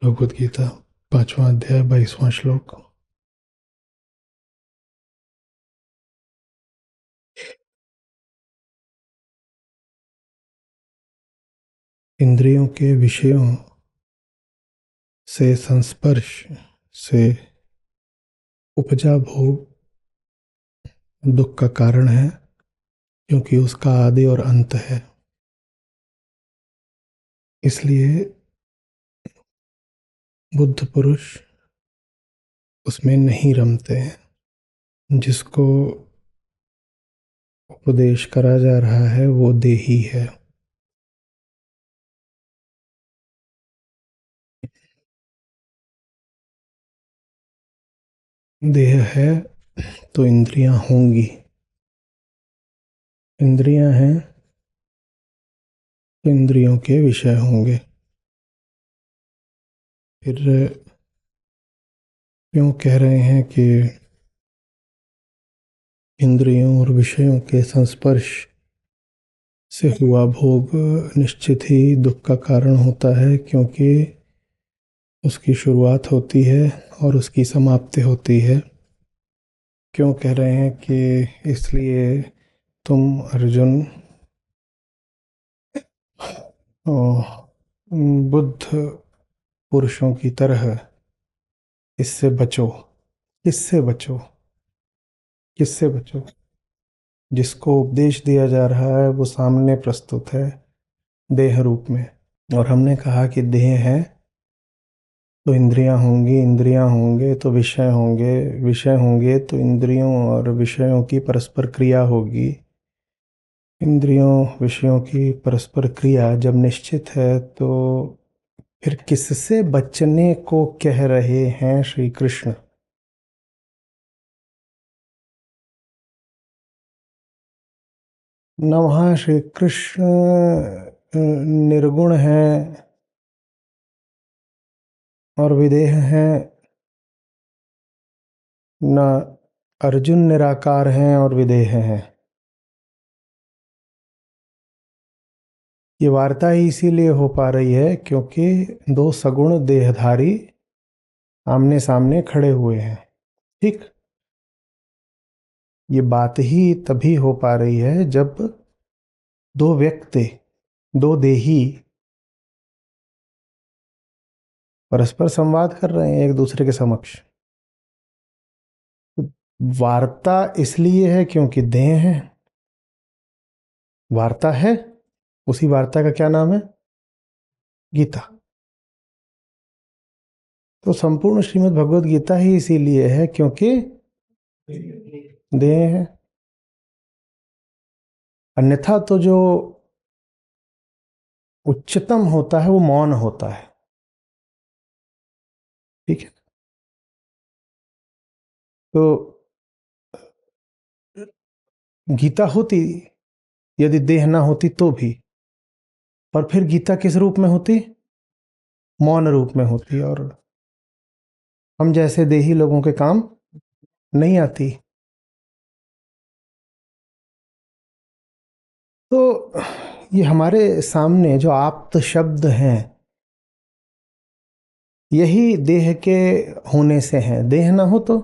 भगवद गीता 5वां अध्याय 22वां श्लोक। इंद्रियों के विषयों से संस्पर्श से उपजा भोग दुख का कारण है, क्योंकि उसका आदि और अंत है। इसलिए बुद्ध पुरुष उसमें नहीं रमते हैं। जिसको उपदेश करा जा रहा है वो देही है। देह है तो इंद्रियां होंगी, इंद्रियां हैं तो इंद्रियों के विषय होंगे। फिर क्यों कह रहे हैं कि इंद्रियों और विषयों के संस्पर्श से हुआ भोग निश्चित ही दुख का कारण होता है, क्योंकि उसकी शुरुआत होती है और उसकी समाप्ति होती है। क्यों कह रहे हैं कि इसलिए तुम अर्जुन बुद्ध पुरुषों की तरह इससे बचो। किससे बचो? किससे बचो? जिसको उपदेश दिया जा रहा है वो सामने प्रस्तुत है देह रूप में, और हमने कहा कि देह है तो इंद्रियां होंगी, इंद्रियां होंगे तो विषय होंगे, विषय होंगे तो इंद्रियों और विषयों की परस्पर क्रिया होगी। इंद्रियों विषयों की परस्पर क्रिया जब निश्चित है तो फिर किससे बचने को कह रहे हैं श्री कृष्ण? न वहाँ श्री कृष्ण निर्गुण हैं और विदेह हैं, न अर्जुन निराकार हैं और विदेह हैं। ये वार्ता ही इसीलिए हो पा रही है क्योंकि दो सगुण देहधारी आमने सामने खड़े हुए हैं। ठीक, ये बात ही तभी हो पा रही है जब दो व्यक्ति, दो देही परस्पर संवाद कर रहे हैं एक दूसरे के समक्ष। वार्ता इसलिए है क्योंकि देह है, वार्ता है। उसी वार्ता का क्या नाम है? गीता। तो संपूर्ण श्रीमद् भगवद गीता ही इसीलिए है क्योंकि देह है। अन्यथा तो जो उच्चतम होता है वो मौन होता है। ठीक है, तो गीता होती यदि देह ना होती तो भी, और फिर गीता किस रूप में होती? मौन रूप में होती, और हम जैसे देही लोगों के काम नहीं आती। तो ये हमारे सामने जो आप्त शब्द हैं यही देह के होने से हैं। देह ना हो तो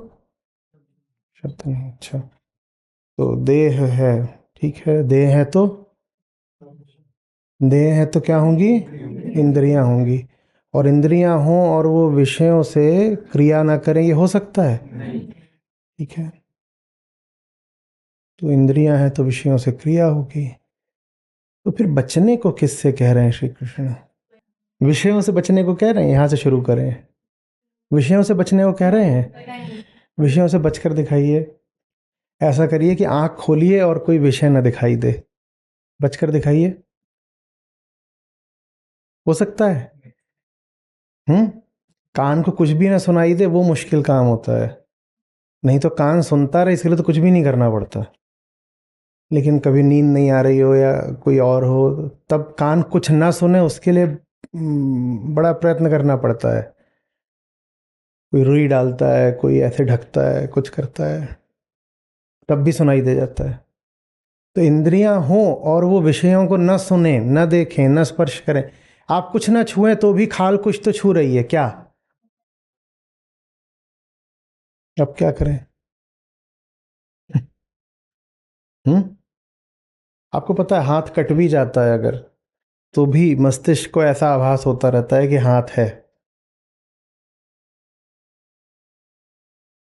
शब्द नहीं। अच्छा, तो देह है, ठीक है, देह है तो देह है तो क्या होंगी? इंद्रियां होंगी। और इंद्रियां हों और वो विषयों से क्रिया ना करें, ये हो सकता है? ठीक है, तो इंद्रियां हैं तो विषयों से क्रिया होगी। तो फिर बचने को किससे कह रहे हैं श्री कृष्ण? विषयों से बचने को कह रहे हैं। यहां से शुरू करें। विषयों से बचने को कह रहे हैं। विषयों से बचकर दिखाइए। ऐसा करिए कि आंख खोलिए और कोई विषय ना दिखाई दे, बचकर दिखाइए। हो सकता है? हम्म, कान को कुछ भी ना सुनाई दे वो मुश्किल काम होता है। नहीं तो कान सुनता रहे इसके लिए तो कुछ भी नहीं करना पड़ता। लेकिन कभी नींद नहीं आ रही हो या कोई और हो, तब कान कुछ ना सुने उसके लिए बड़ा प्रयत्न करना पड़ता है। कोई रुई डालता है, कोई ऐसे ढकता है, कुछ करता है, तब भी सुनाई दे जाता है। तो इंद्रियां हों और वो विषयों को न सुने, न देखें, न स्पर्श करें, आप कुछ ना छुएं तो भी खाल कुछ तो छू रही है क्या? अब क्या करें? हम्म। आपको पता है हाथ कट भी जाता है अगर, तो भी मस्तिष्क को ऐसा आभास होता रहता है कि हाथ है।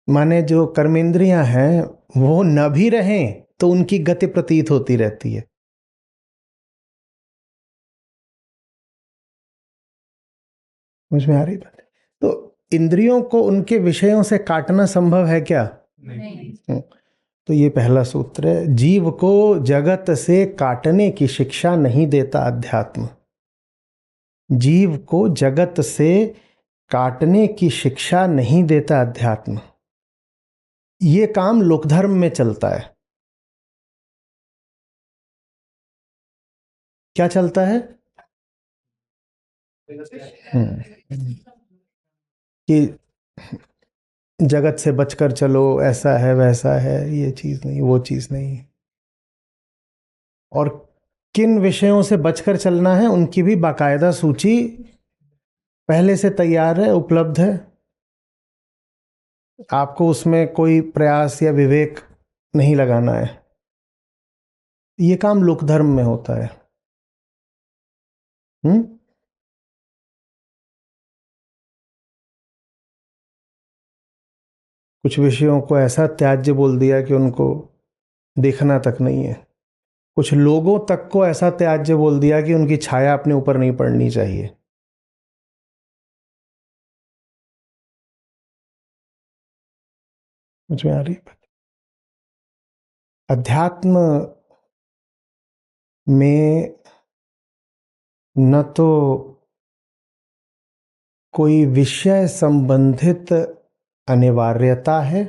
माने जो कर्मेंद्रियां हैं वो न भी रहें तो उनकी गति प्रतीत होती रहती है। मुझ में आ रही बात है? तो इंद्रियों को उनके विषयों से काटना संभव है क्या? नहीं। तो ये पहला सूत्र है, जीव को जगत से काटने की शिक्षा नहीं देता अध्यात्म। जीव को जगत से काटने की शिक्षा नहीं देता अध्यात्म। ये काम लोकधर्म में चलता है। क्या चलता है? कि जगत से बचकर चलो, ऐसा है वैसा है, ये चीज नहीं वो चीज नहीं। और किन विषयों से बचकर चलना है उनकी भी बाकायदा सूची पहले से तैयार है, उपलब्ध है। आपको उसमें कोई प्रयास या विवेक नहीं लगाना है। ये काम लोकधर्म में होता है। हम्म। कुछ विषयों को ऐसा त्याज्य बोल दिया कि उनको देखना तक नहीं है। कुछ लोगों तक को ऐसा त्याज्य बोल दिया कि उनकी छाया अपने ऊपर नहीं पड़नी चाहिए। मुझ में आ रही बात? अध्यात्म में न तो कोई विषय संबंधित अनिवार्यता है,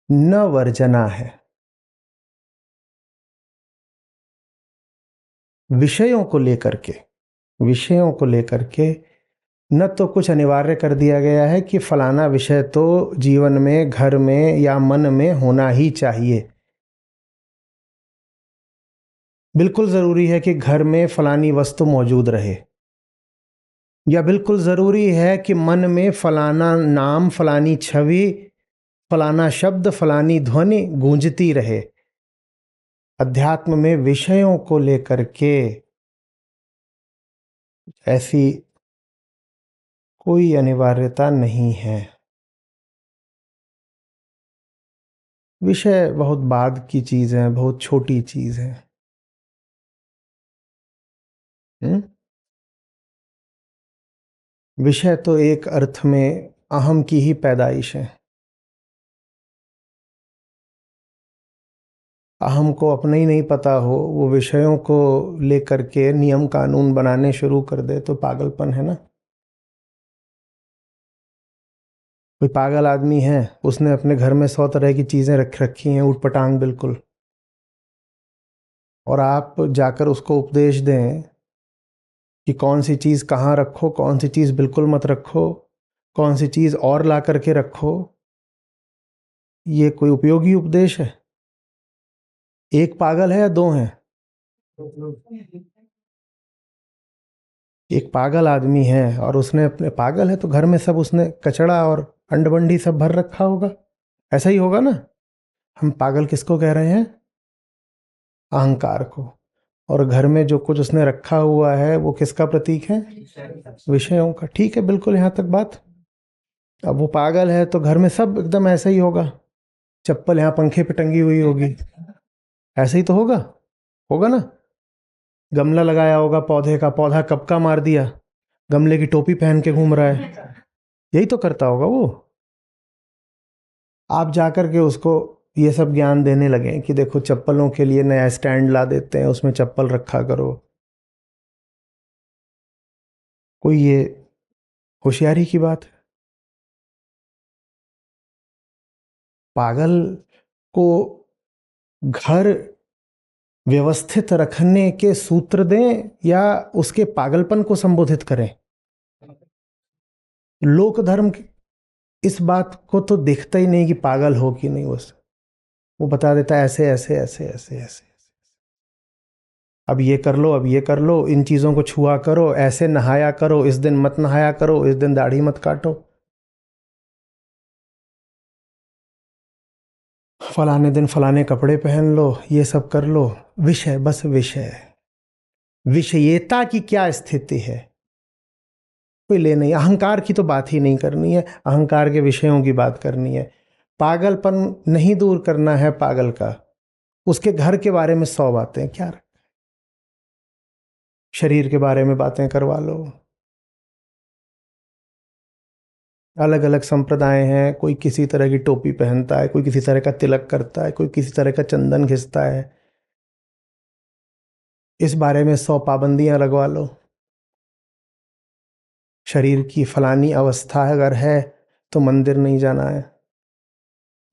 न वर्जना है। विषयों को लेकर के, विषयों को लेकर के न तो कुछ अनिवार्य कर दिया गया है कि फलाना विषय तो जीवन में, घर में या मन में होना ही चाहिए। बिल्कुल जरूरी है कि घर में फलानी वस्तु मौजूद रहे, या बिल्कुल जरूरी है कि मन में फलाना नाम, फलानी छवि, फलाना शब्द, फलानी ध्वनि गूंजती रहे। अध्यात्म में विषयों को लेकर के ऐसी कोई अनिवार्यता नहीं है। विषय बहुत बाद की चीज है, बहुत छोटी चीज है। हम्म? विषय तो एक अर्थ में अहम की ही पैदाइश है। अहम को अपना ही नहीं पता हो, वो विषयों को लेकर के नियम कानून बनाने शुरू कर दे तो पागलपन है ना। कोई पागल आदमी है, उसने अपने घर में 100 तरह की चीजें रख रखी हैं उटपटांग बिल्कुल, और आप जाकर उसको उपदेश दें कि कौन सी चीज कहाँ रखो, कौन सी चीज बिल्कुल मत रखो, कौन सी चीज और ला करके रखो, ये कोई उपयोगी उपदेश है? एक पागल है या दो हैं? एक पागल आदमी है और उसने अपने, पागल है तो घर में सब उसने कचड़ा और अंडबंडी सब भर रखा होगा। ऐसा ही होगा ना। हम पागल किसको कह रहे हैं? अहंकार को। और घर में जो कुछ उसने रखा हुआ है वो किसका प्रतीक है? विषयों का। ठीक है, बिल्कुल यहाँ तक बात। अब वो पागल है तो घर में सब एकदम ऐसा ही होगा। चप्पल यहाँ पंखे पे टंगी हुई होगी, ऐसे ही तो होगा। होगा ना। गमला लगाया होगा पौधे का, पौधा कब का मार दिया, गमले की टोपी पहन के घूम रहा है। यही तो करता होगा वो। आप जाकर के उसको ये सब ज्ञान देने लगे कि देखो चप्पलों के लिए नया स्टैंड ला देते हैं, उसमें चप्पल रखा करो। कोई ये होशियारी की बात है? पागल को घर व्यवस्थित रखने के सूत्र दें या उसके पागलपन को संबोधित करें? लोक धर्म इस बात को तो देखता ही नहीं कि पागल हो कि नहीं। वो बता देता है ऐसे ऐसे ऐसे ऐसे ऐसे। अब ये कर लो, अब ये कर लो, इन चीज़ों को छुआ करो, ऐसे नहाया करो, इस दिन मत नहाया करो, इस दिन दाढ़ी मत काटो, फलाने दिन फलाने कपड़े पहन लो, ये सब कर लो। विषय, बस विषय, विषयता की क्या स्थिति है, कोई ले नहीं। अहंकार की तो बात ही नहीं करनी है, अहंकार के विषयों की बात करनी है। पागलपन नहीं दूर करना है पागल का, उसके घर के बारे में 100 बातें, क्या शरीर के बारे में बातें करवा लो। अलग अलग संप्रदाय हैं, कोई किसी तरह की टोपी पहनता है, कोई किसी तरह का तिलक करता है, कोई किसी तरह का चंदन घिसता है, इस बारे में 100 पाबंदियां लगवा लो। शरीर की फलानी अवस्था अगर है तो मंदिर नहीं जाना है,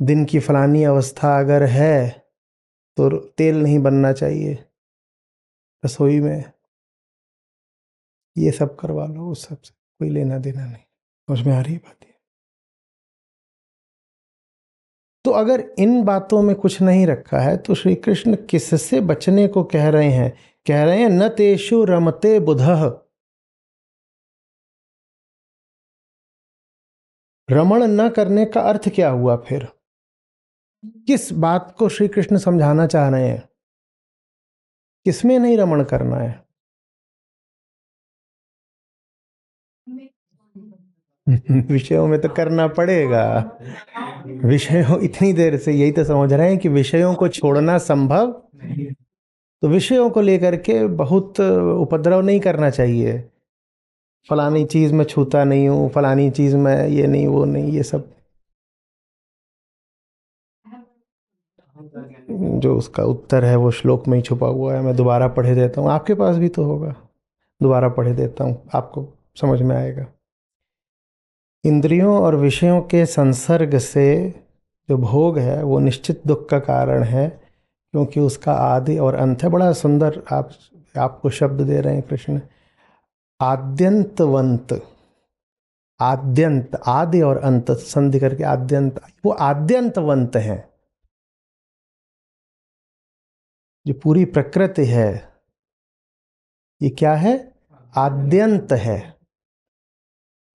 दिन की फलानी अवस्था अगर है तो तेल नहीं बनना चाहिए रसोई में, ये सब करवा लो, उस सब से कोई लेना देना नहीं। समझ में आ रही बात है? तो अगर इन बातों में कुछ नहीं रखा है तो श्री कृष्ण किससे बचने को कह रहे हैं? कह रहे हैं न तेषु रमते बुधः। रमण न करने का अर्थ क्या हुआ फिर? किस बात को श्री कृष्ण समझाना चाह रहे हैं? किसमें नहीं रमण करना है? विषयों में तो करना पड़ेगा। विषयों, इतनी देर से यही तो समझ रहे हैं कि विषयों को छोड़ना संभव, तो विषयों को लेकर के बहुत उपद्रव नहीं करना चाहिए। फलानी चीज में छूता नहीं हूँ, फलानी चीज में ये नहीं वो नहीं, ये सब जो उसका उत्तर है वो श्लोक में ही छुपा हुआ है। मैं दोबारा पढ़े देता हूँ, आपके पास भी तो होगा, दोबारा पढ़े देता हूँ, आपको समझ में आएगा। इंद्रियों और विषयों के संसर्ग से जो भोग है वो निश्चित दुख का कारण है, क्योंकि उसका आदि और अंत है। बड़ा सुंदर आपको शब्द दे रहे हैं कृष्ण, आद्यंतवंत। आद्यंत, आदि और अंत संधि करके आद्यंत, वो आद्यंतवंत हैं। जो पूरी प्रकृति है ये क्या है? आद्यंत है।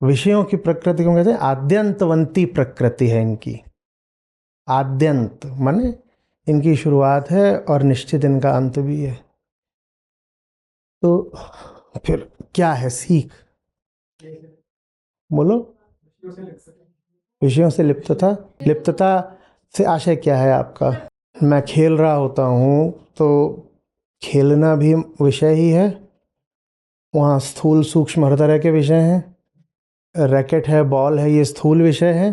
विषयों की प्रकृति को कहते हैं आद्यंतवंती प्रकृति है इनकी। आद्यंत माने इनकी शुरुआत है और निश्चित इनका अंत भी है। तो फिर क्या है सीख? बोलो। विषयों से लिप्तता। लिप्तता से आशय क्या है आपका? मैं खेल रहा होता हूँ तो खेलना भी विषय ही है, वहाँ स्थूल सूक्ष्म हर तरह के विषय हैं। रैकेट है, बॉल है, ये स्थूल विषय है।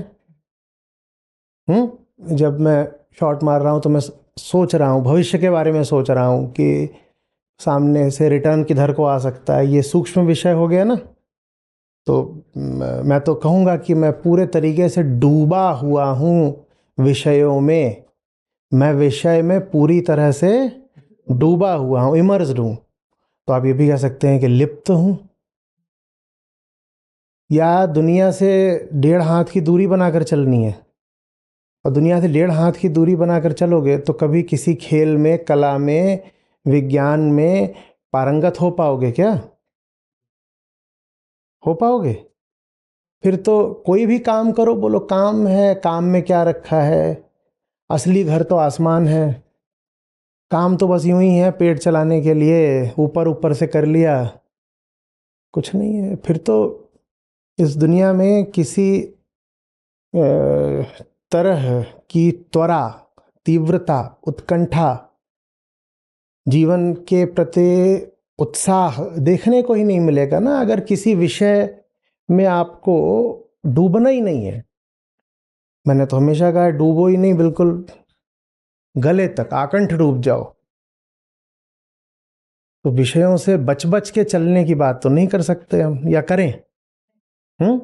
जब मैं शॉट मार रहा हूँ तो मैं सोच रहा हूँ, भविष्य के बारे में सोच रहा हूँ कि सामने से रिटर्न किधर को आ सकता है, ये सूक्ष्म विषय हो गया ना। तो मैं तो कहूँगा कि मैं पूरे तरीके से डूबा हुआ हूँ विषयों में, मैं विषय में पूरी तरह से डूबा हुआ हूँ, इमर्स्ड हूँ। तो आप ये भी कह सकते हैं कि लिप्त हूँ, या दुनिया से 1.5 हाथ की दूरी बनाकर चलनी है। और दुनिया से 1.5 हाथ की दूरी बनाकर चलोगे तो कभी किसी खेल में, कला में, विज्ञान में पारंगत हो पाओगे क्या? हो पाओगे? फिर तो कोई भी काम करो, बोलो काम है, काम में क्या रखा है, असली घर तो आसमान है, काम तो बस यूं ही है पेट चलाने के लिए, ऊपर ऊपर से कर लिया, कुछ नहीं है। फिर तो इस दुनिया में किसी तरह की त्वरा, तीव्रता, उत्कंठा, जीवन के प्रति उत्साह देखने को ही नहीं मिलेगा ना, अगर किसी विषय में आपको डूबना ही नहीं है। मैंने तो हमेशा कहा डूबो ही नहीं, बिल्कुल गले तक आकंठ डूब जाओ। तो विषयों से बच बच के चलने की बात तो नहीं कर सकते हम, या करें? हम्म।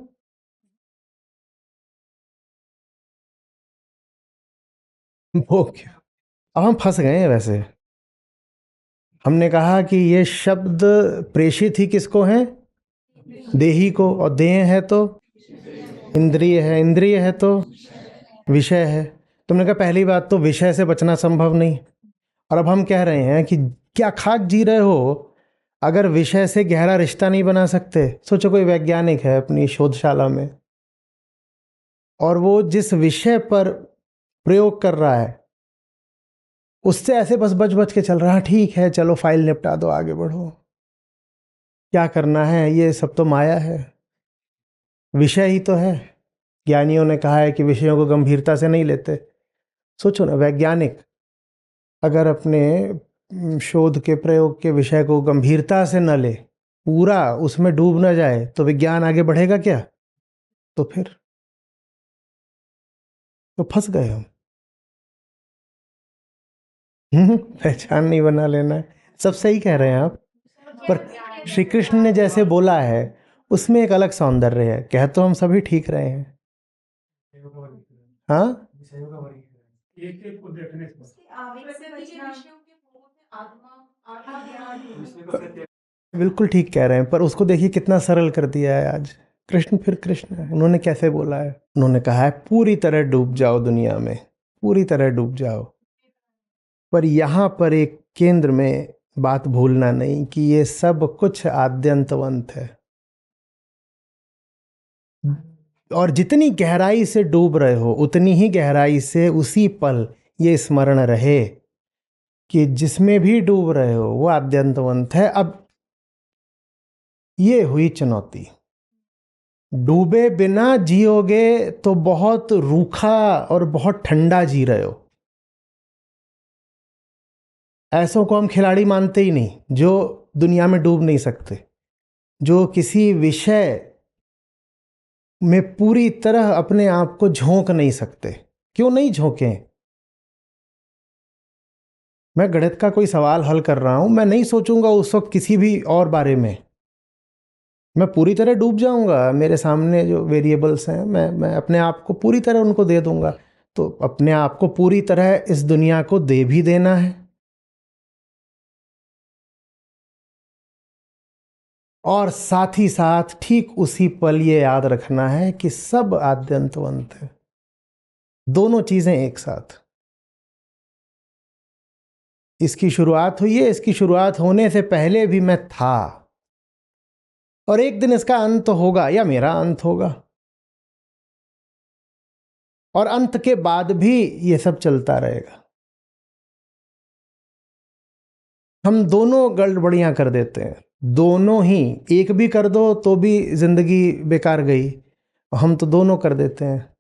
वो क्या, अब हम फंस गए हैं वैसे। हमने कहा कि ये शब्द प्रेषित ही किसको है? देही को, और देह है तो इंद्रिय है, इंद्रिय है तो विषय है। तुमने कहा पहली बात तो विषय से बचना संभव नहीं, और अब हम कह रहे हैं कि क्या खाक जी रहे हो अगर विषय से गहरा रिश्ता नहीं बना सकते? सोचो कोई वैज्ञानिक है अपनी शोधशाला में, और वो जिस विषय पर प्रयोग कर रहा है उससे ऐसे बस बच बच के चल रहा है, ठीक है चलो फाइल निपटा दो आगे बढ़ो, क्या करना है, ये सब तो माया है, विषय ही तो है। ज्ञानियों ने कहा है कि विषयों को गंभीरता से नहीं लेते। सोचो ना, वैज्ञानिक अगर अपने शोध के प्रयोग के विषय को गंभीरता से न ले, पूरा उसमें डूब न जाए, तो विज्ञान आगे बढ़ेगा क्या? तो फिर तो फंस गए हम। पहचान नहीं बना लेना है, सब सही कह रहे हैं आप। पर श्री कृष्ण ने जैसे बोला है उसमें एक अलग सौंदर्य है, कह तो हम सभी ठीक रहे हैं। हाँ, बिल्कुल ठीक कह रहे हैं, पर उसको देखिए कितना सरल कर दिया है आज। कृष्ण फिर कृष्ण है, उन्होंने कैसे बोला है? उन्होंने कहा है पूरी तरह डूब जाओ दुनिया में, पूरी तरह डूब जाओ। पर यहाँ पर एक केंद्र में बात भूलना नहीं कि ये सब कुछ आद्यंतवंत है, और जितनी गहराई से डूब रहे हो उतनी ही गहराई से उसी पल ये स्मरण रहे कि जिसमें भी डूब रहे हो वो आद्यंतवंत है। अब ये हुई चुनौती, डूबे बिना जियोगे तो बहुत रूखा और बहुत ठंडा जी रहे हो। ऐसों को हम खिलाड़ी मानते ही नहीं जो दुनिया में डूब नहीं सकते, जो किसी विषय में पूरी तरह अपने आप को झोंक नहीं सकते। क्यों नहीं झोंकें? मैं गणित का कोई सवाल हल कर रहा हूं, मैं नहीं सोचूंगा उस वक्त किसी भी और बारे में, मैं पूरी तरह डूब जाऊंगा। मेरे सामने जो वेरिएबल्स हैं मैं अपने आप को पूरी तरह उनको दे दूंगा। तो अपने आप को पूरी तरह इस दुनिया को दे भी देना है, और साथ ही साथ ठीक उसी पल ये याद रखना है कि सब आद्यंतवंत है। दोनों चीजें एक साथ। इसकी शुरुआत हुई है, इसकी शुरुआत होने से पहले भी मैं था, और एक दिन इसका अंत होगा या मेरा अंत होगा, और अंत के बाद भी ये सब चलता रहेगा। हम दोनों गड़बड़ियां कर देते हैं, दोनों ही, एक भी कर दो तो भी जिंदगी बेकार गई, हम तो दोनों कर देते हैं।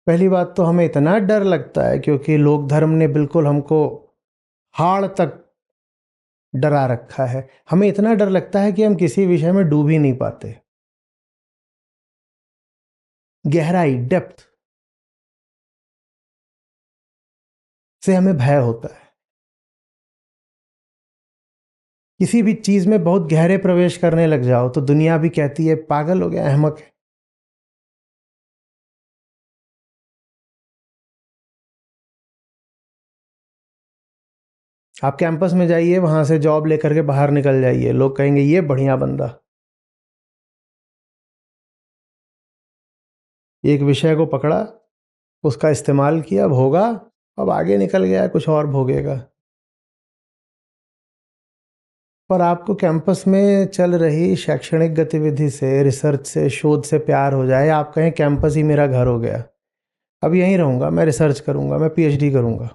पहली बात तो हमें इतना डर लगता है क्योंकि लोक धर्म ने बिल्कुल हमको हाड़ तक डरा रखा है। हमें इतना डर लगता है कि हम किसी विषय में डूब ही नहीं पाते। गहराई, डेप्थ से हमें भय होता है। किसी भी चीज में बहुत गहरे प्रवेश करने लग जाओ तो दुनिया भी कहती है पागल हो गया, अहमक है। आप कैंपस में जाइए, वहां से जॉब लेकर के बाहर निकल जाइए, लोग कहेंगे ये बढ़िया बंदा। एक विषय को पकड़ा, उसका इस्तेमाल किया, भोगा, अब आगे निकल गया, कुछ और भोगेगा। पर आपको कैंपस में चल रही शैक्षणिक गतिविधि से, रिसर्च से, शोध से प्यार हो जाए, आप कहें कैंपस ही मेरा घर हो गया, अब यहीं रहूंगा, मैं रिसर्च करूंगा, मैं पीएचडी करूंगा,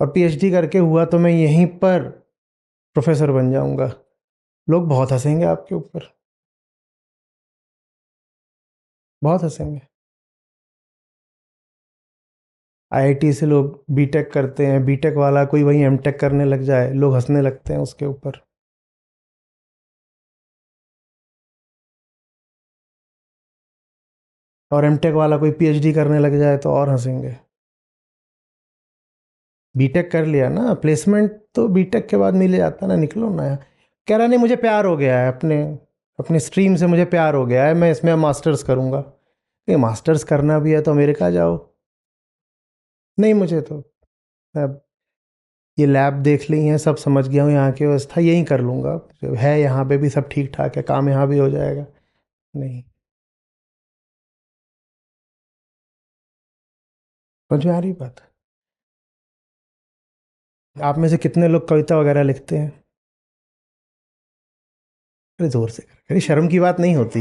और पीएचडी करके हुआ तो मैं यहीं पर प्रोफेसर बन जाऊंगा। लोग बहुत हंसेंगे आपके ऊपर, बहुत हंसेंगे। आईआईटी से लोग बीटेक करते हैं, बीटेक वाला कोई वहीं एमटेक करने लग जाए, लोग हंसने लगते हैं उसके ऊपर। और एमटेक वाला कोई पीएचडी करने लग जाए तो और हंसेंगे। बीटेक कर लिया ना, प्लेसमेंट तो बीटेक के बाद मिल जाता ना, निकलो ना। कह रहा नहीं मुझे प्यार हो गया है अपने अपने स्ट्रीम से, मुझे प्यार हो गया है, मैं इसमें मास्टर्स करूंगा। ये मास्टर्स करना भी है तो अमेरिका जाओ। नहीं, मुझे तो अब ये लैब देख ली है, सब समझ गया हूँ, यहाँ की व्यवस्था यहीं कर लूँगा, है यहाँ पे भी सब ठीक ठाक है, काम यहाँ भी हो जाएगा। नहीं, समझ में आ रही बात? आप में से कितने लोग कविता वगैरह लिखते हैं? अरे जोर से अरे शर्म की बात नहीं होती।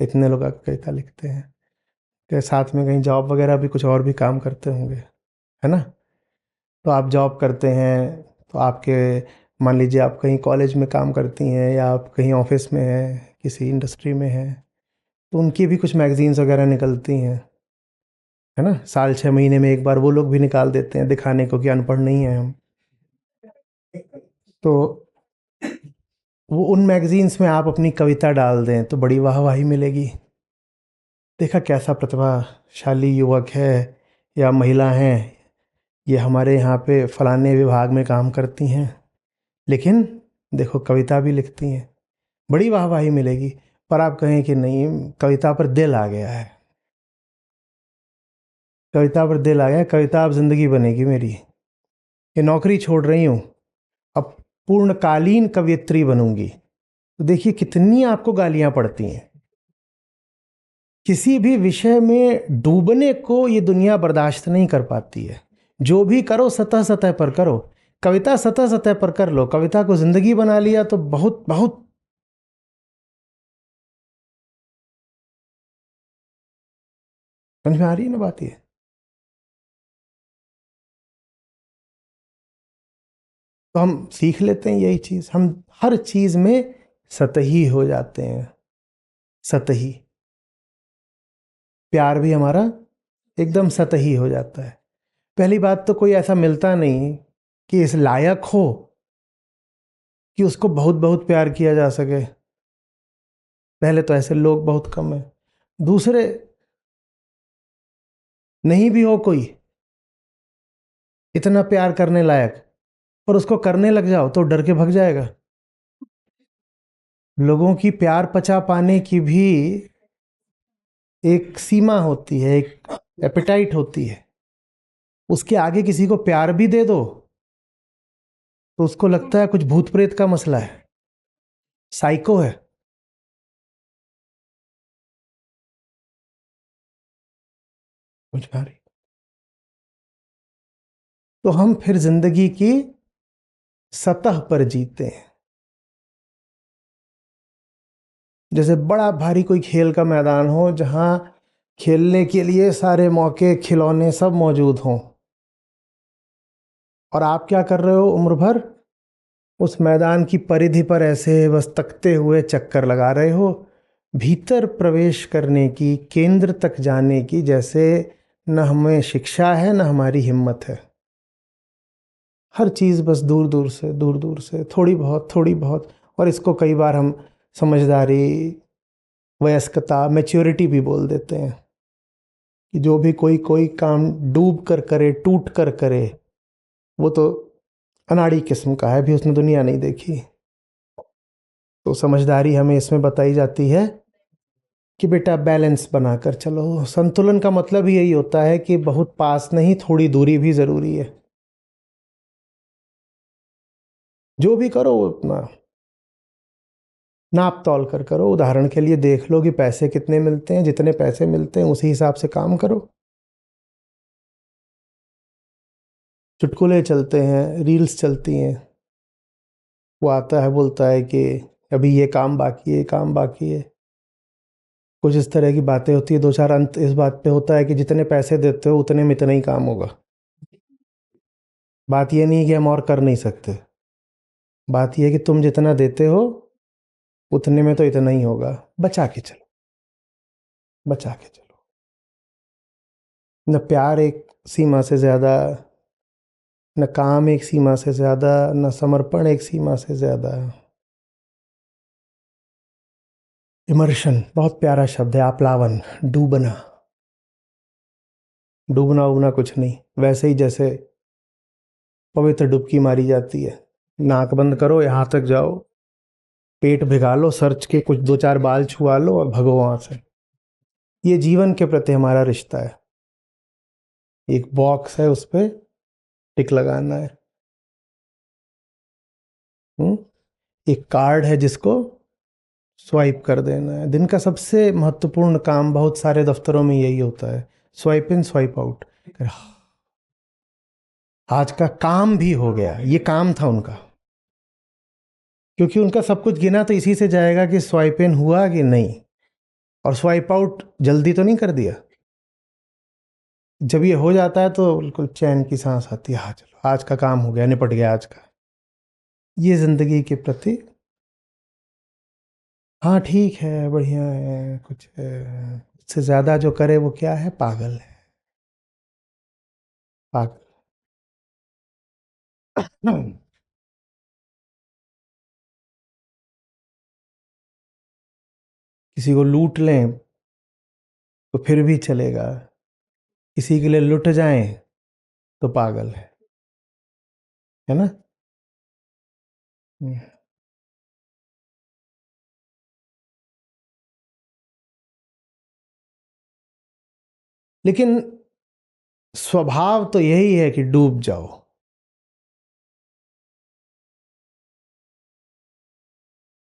इतने लोग कविता लिखते हैं कि साथ में कहीं जॉब वगैरह भी कुछ और भी काम करते होंगे, है ना? तो आप जॉब करते हैं तो आपके, मान लीजिए आप कहीं कॉलेज में काम करती हैं या आप कहीं ऑफिस में हैं, किसी इंडस्ट्री में हैं, तो उनकी भी कुछ मैगजीन्स वगैरह निकलती हैं, है ना? साल 6 महीने में एक बार वो लोग भी निकाल देते हैं दिखाने को कि अनपढ़ नहीं है हम। तो वो उन मैगजीन्स में आप अपनी कविता डाल दें तो बड़ी वाहवाही मिलेगी। देखा कैसा प्रतिभाशाली युवक है या महिला हैं, ये हमारे यहाँ पे फलाने विभाग में काम करती हैं, लेकिन देखो कविता भी लिखती हैं, बड़ी वाहवाही मिलेगी। पर आप कहें कि नहीं, कविता पर दिल आ गया है, कविता पर दिल आ गया है, कविता अब जिंदगी बनेगी मेरी, ये नौकरी छोड़ रही हूँ, अब पूर्णकालीन कवियत्री बनूंगी। तो देखिए कितनी आपको गालियां पड़ती हैं। किसी भी विषय में डूबने को ये दुनिया बर्दाश्त नहीं कर पाती है। जो भी करो सतह सतह पर करो। कविता सतह सतह पर कर लो, कविता को जिंदगी बना लिया तो बहुत बहुत। समझ में आ रही है ना बात ये? तो हम सीख लेते हैं यही चीज, हम हर चीज में सतही हो जाते हैं। सतही। प्यार भी हमारा एकदम सतही हो जाता है। पहली बात तो कोई ऐसा मिलता नहीं कि इस लायक हो कि उसको बहुत बहुत प्यार किया जा सके। पहले तो ऐसे लोग बहुत कम है। दूसरे, नहीं भी हो कोई इतना प्यार करने लायक, और उसको करने लग जाओ तो डर के भग जाएगा। लोगों की प्यार पचा पाने की भी एक सीमा होती है, एक एपेटाइट होती है। उसके आगे किसी को प्यार भी दे दो तो उसको लगता है कुछ भूत प्रेत का मसला है, साइको है। समझ पा रही? तो हम फिर जिंदगी की सतह पर जीते हैं। जैसे बड़ा भारी कोई खेल का मैदान हो जहां खेलने के लिए सारे मौके खिलौने सब मौजूद हों, और आप क्या कर रहे हो उम्र भर? उस मैदान की परिधि पर ऐसे बस तकते हुए चक्कर लगा रहे हो। भीतर प्रवेश करने की, केंद्र तक जाने की जैसे न हमें शिक्षा है न हमारी हिम्मत है। हर चीज़ बस दूर दूर से, दूर दूर से, थोड़ी बहुत थोड़ी बहुत। और इसको कई बार हम समझदारी, वयस्कता, मैच्योरिटी भी बोल देते हैं कि जो भी कोई कोई काम डूब कर करे, टूट कर करे, वो तो अनाड़ी किस्म का है, भी उसने दुनिया नहीं देखी। तो समझदारी हमें इसमें बताई जाती है कि बेटा बैलेंस बनाकर चलो। संतुलन का मतलब ही यही होता है कि बहुत पास नहीं, थोड़ी दूरी भी जरूरी है। जो भी करो वो अपना नाप तौल कर करो। उदाहरण के लिए देख लो कि पैसे कितने मिलते हैं, जितने पैसे मिलते हैं उसी हिसाब से काम करो। चुटकुले चलते हैं, रील्स चलती हैं, वो आता है बोलता है कि अभी ये काम बाकी है, ये काम बाकी है। कुछ इस तरह की बातें होती है। दो चार अंत इस बात पे होता है कि जितने पैसे देते हो उतने में इतना ही काम होगा। बात ये नहीं है कि हम और कर नहीं सकते, बात यह है कि तुम जितना देते हो उतने में तो इतना ही होगा। बचा के चलो, बचा के चलो। न प्यार एक सीमा से ज्यादा, न काम एक सीमा से ज्यादा, न समर्पण एक सीमा से ज्यादा। इमर्शन बहुत प्यारा शब्द है, आप्लावन, डूबना। डूबना उबना कुछ नहीं, वैसे ही जैसे पवित्र डुबकी मारी जाती है। नाक बंद करो, यहां तक जाओ, पेट भिगा लो, सर्च के कुछ दो चार बाल छुआ लो और भगो वहां से। ये जीवन के प्रति हमारा रिश्ता है। एक बॉक्स है, उस पर टिक लगाना है। हम्म? एक कार्ड है जिसको स्वाइप कर देना है। दिन का सबसे महत्वपूर्ण काम बहुत सारे दफ्तरों में यही होता है, स्वाइप इन स्वाइप आउट। आज का काम भी हो गया, ये काम था उनका, क्योंकि उनका सब कुछ गिना तो इसी से जाएगा कि स्वाइप इन हुआ कि नहीं, और स्वाइप आउट जल्दी तो नहीं कर दिया। जब ये हो जाता है तो बिल्कुल चैन की सांस आती है, हाँ चलो आज का काम हो गया, निपट गया आज का। ये जिंदगी के प्रति, हाँ ठीक है, बढ़िया है, कुछ उससे ज्यादा जो करे वो क्या है, पागल है, पागल। किसी को लूट लें तो फिर भी चलेगा, किसी के लिए लुट जाएं तो पागल है ना। हम्म। लेकिन स्वभाव तो यही है कि डूब जाओ।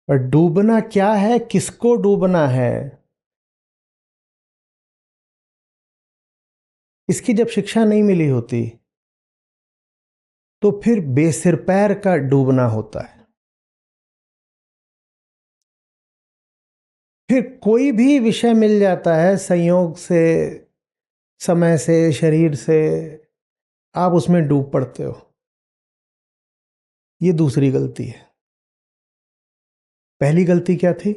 और डूबना क्या है, किसको डूबना है, इसकी जब शिक्षा नहीं मिली होती तो फिर बेसिर पैर का डूबना होता है। फिर कोई भी विषय मिल जाता है संयोग से, समय से, शरीर से, आप उसमें डूब पड़ते हो। ये दूसरी गलती है। पहली गलती क्या थी,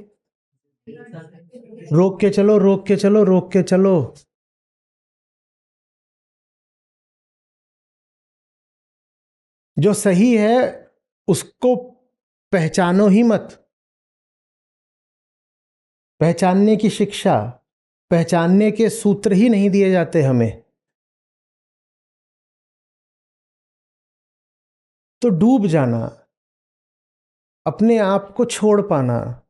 रोक के चलो, रोक के चलो, रोक के चलो। जो सही है उसको पहचानो ही मत, पहचानने की शिक्षा, पहचानने के सूत्र ही नहीं दिए जाते हमें, तो डूब जाना, अपने आप को छोड़ पाना,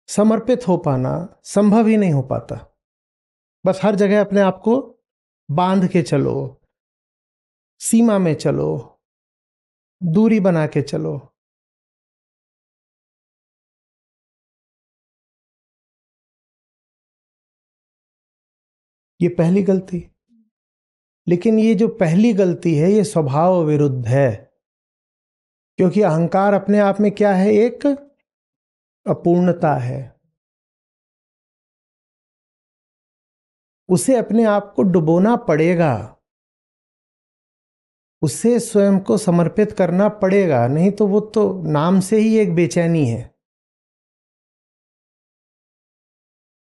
समर्पित हो पाना संभव ही नहीं हो पाता। बस हर जगह अपने आप को बांध के चलो, सीमा में चलो, दूरी बना के चलो। ये पहली गलती। लेकिन ये जो पहली गलती है ये स्वभाव विरुद्ध है, क्योंकि अहंकार अपने आप में क्या है, एक अपूर्णता है। उसे अपने आप को डुबोना पड़ेगा, उसे स्वयं को समर्पित करना पड़ेगा, नहीं तो वो तो नाम से ही एक बेचैनी है।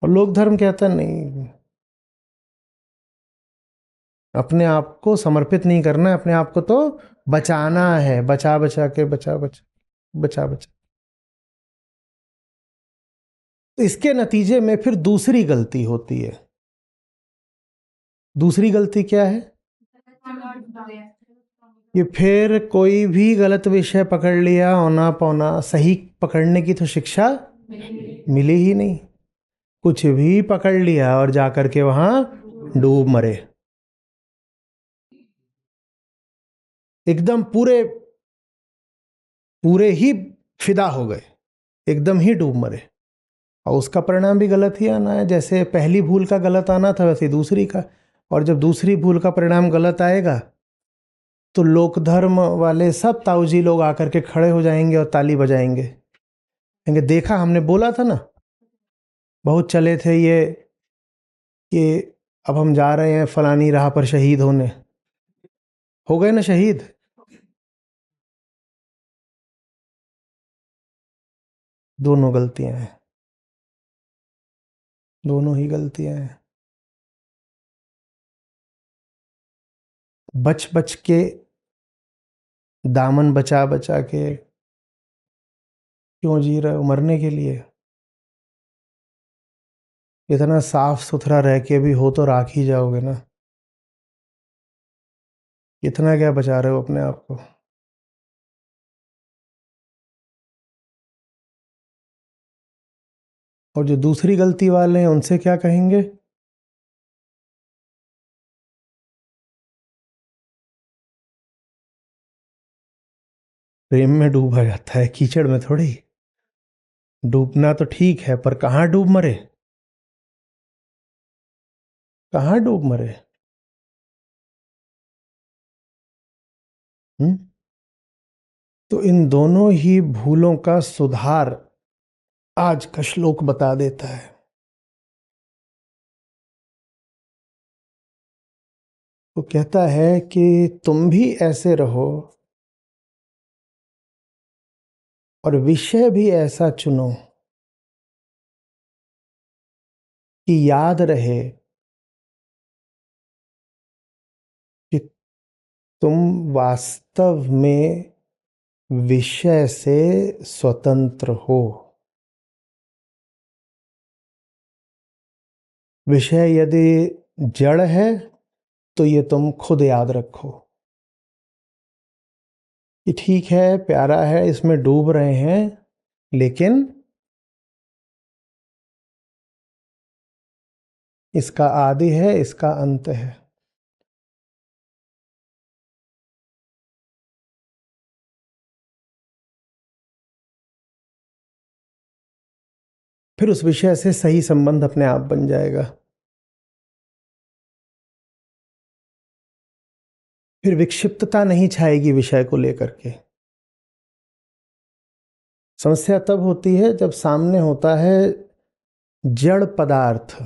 और लोक धर्म कहता नहीं, अपने आप को समर्पित नहीं करना है, अपने आप को तो बचाना है, बचा बचा के, बचा बचा, बचा बचा। तो इसके नतीजे में फिर दूसरी गलती होती है। दूसरी गलती क्या है, ये फिर कोई भी गलत विषय पकड़ लिया, औना पौना, सही पकड़ने की तो शिक्षा मिली ही नहीं, कुछ भी पकड़ लिया और जाकर के वहां डूब मरे, एकदम पूरे पूरे ही फिदा हो गए, एकदम ही डूब मरे। और उसका परिणाम भी गलत ही आना है, जैसे पहली भूल का गलत आना था वैसे दूसरी का। और जब दूसरी भूल का परिणाम गलत आएगा तो लोक धर्म वाले सब ताऊजी लोग आकर के खड़े हो जाएंगे और ताली बजाएंगे, कहेंगे देखा हमने बोला था ना, बहुत चले थे ये अब हम जा रहे हैं फलानी राह पर शहीद होने, हो गए ना शहीद। दोनों गलतियां हैं, दोनों ही गलतियां हैं। बच बच के, दामन बचा बचा के क्यों जी रहे हो, मरने के लिए। इतना साफ सुथरा रह के भी हो तो राख ही जाओगे ना, इतना क्या बचा रहे हो अपने आप को। और जो दूसरी गलती वाले हैं उनसे क्या कहेंगे, प्रेम में डूबा जाता है, कीचड़ में थोड़ी। डूबना तो ठीक है, पर कहाँ डूब मरे, कहाँ डूब मरे। हम्म? तो इन दोनों ही भूलों का सुधार आज का श्लोक बता देता है। वो कहता है कि तुम भी ऐसे रहो और विषय भी ऐसा चुनो कि याद रहे कि तुम वास्तव में विषय से स्वतंत्र हो। विषय यदि जड़ है तो ये तुम खुद याद रखो कि ठीक है, प्यारा है, इसमें डूब रहे हैं, लेकिन इसका आदि है, इसका अंत है। फिर उस विषय से सही संबंध अपने आप बन जाएगा। फिर विक्षिप्तता नहीं छाएगी विषय को लेकर के। समस्या तब होती है जब सामने होता है जड़ पदार्थ।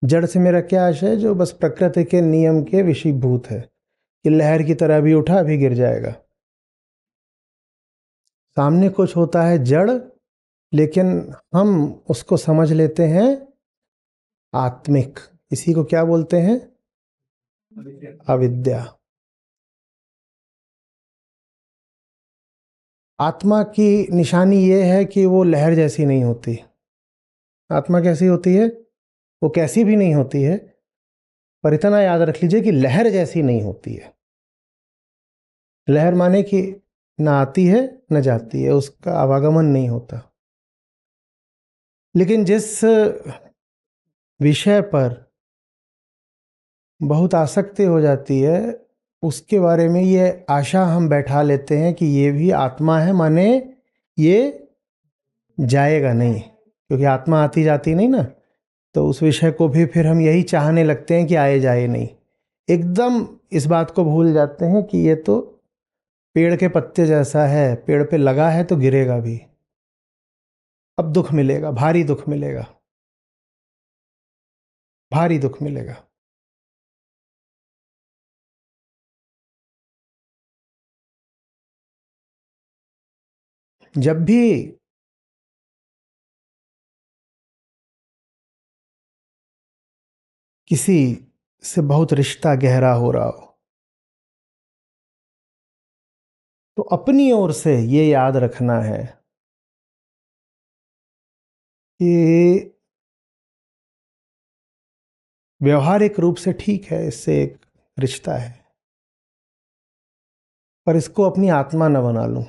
जड़ से मेरा क्या आशय है? जो बस प्रकृति के नियम के विषयभूत है कि लहर की तरह भी उठा भी गिर जाएगा। सामने कुछ होता है जड़, लेकिन हम उसको समझ लेते हैं आत्मिक। इसी को क्या बोलते हैं? अविद्या। आत्मा की निशानी ये है कि वो लहर जैसी नहीं होती। आत्मा कैसी होती है? वो कैसी भी नहीं होती है, पर इतना याद रख लीजिए कि लहर जैसी नहीं होती है। लहर माने कि ना आती है न जाती है, उसका आवागमन नहीं होता। लेकिन जिस विषय पर बहुत आसक्ति हो जाती है, उसके बारे में ये आशा हम बैठा लेते हैं कि ये भी आत्मा है, माने ये जाएगा नहीं, क्योंकि आत्मा आती जाती नहीं ना। तो उस विषय को भी फिर हम यही चाहने लगते हैं कि आए जाए नहीं। एकदम इस बात को भूल जाते हैं कि ये तो पेड़ के पत्ते जैसा है, पेड़ पे लगा है तो गिरेगा भी। अब दुख मिलेगा, भारी दुख मिलेगा, भारी दुख मिलेगा। जब भी किसी से बहुत रिश्ता गहरा हो रहा हो, तो अपनी ओर से ये याद रखना है कि व्यवहारिक रूप से ठीक है, इससे एक रिश्ता है, पर इसको अपनी आत्मा न बना लूं।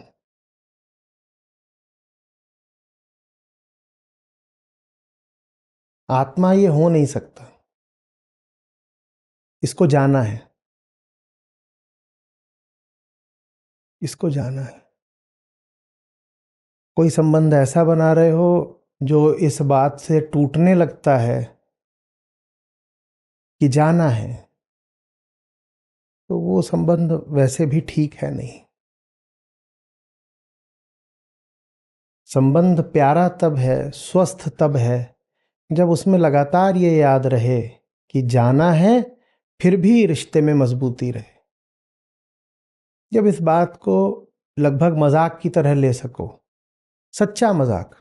आत्मा ये हो नहीं सकता। इसको जाना है, इसको जाना है। कोई संबंध ऐसा बना रहे हो जो इस बात से टूटने लगता है कि जाना है, तो वो संबंध वैसे भी ठीक है नहीं। संबंध प्यारा तब है, स्वस्थ तब है, जब उसमें लगातार ये याद रहे कि जाना है, फिर भी रिश्ते में मजबूती रहे। जब इस बात को लगभग मजाक की तरह ले सको, सच्चा मजाक,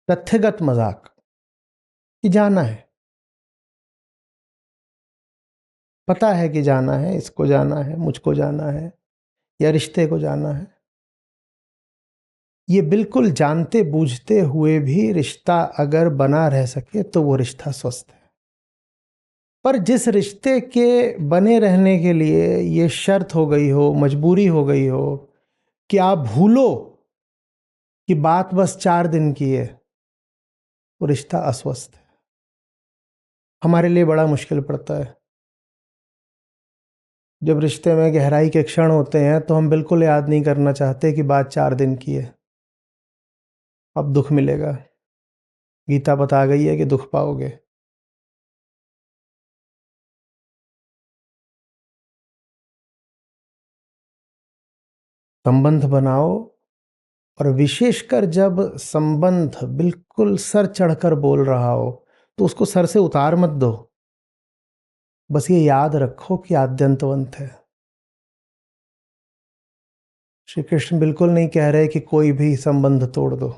तथ्यगत मजाक, कि जाना है, पता है कि जाना है, इसको जाना है, मुझको जाना है, या रिश्ते को जाना है। ये बिल्कुल जानते बूझते हुए भी रिश्ता अगर बना रह सके तो वो रिश्ता स्वस्थ है। पर जिस रिश्ते के बने रहने के लिए ये शर्त हो गई हो, मजबूरी हो गई हो कि आप भूलो कि बात बस 4 दिन की है, वो रिश्ता अस्वस्थ है। हमारे लिए बड़ा मुश्किल पड़ता है जब रिश्ते में गहराई के क्षण होते हैं, तो हम बिल्कुल याद नहीं करना चाहते कि बात 4 दिन की है। अब दुख मिलेगा। गीता बता गई है कि दुख पाओगे। संबंध बनाओ, और विशेषकर जब संबंध बिल्कुल सर चढ़कर बोल रहा हो तो उसको सर से उतार मत दो। बस ये याद रखो कि आद्यंतवंत है। श्री कृष्ण बिल्कुल नहीं कह रहे कि कोई भी संबंध तोड़ दो।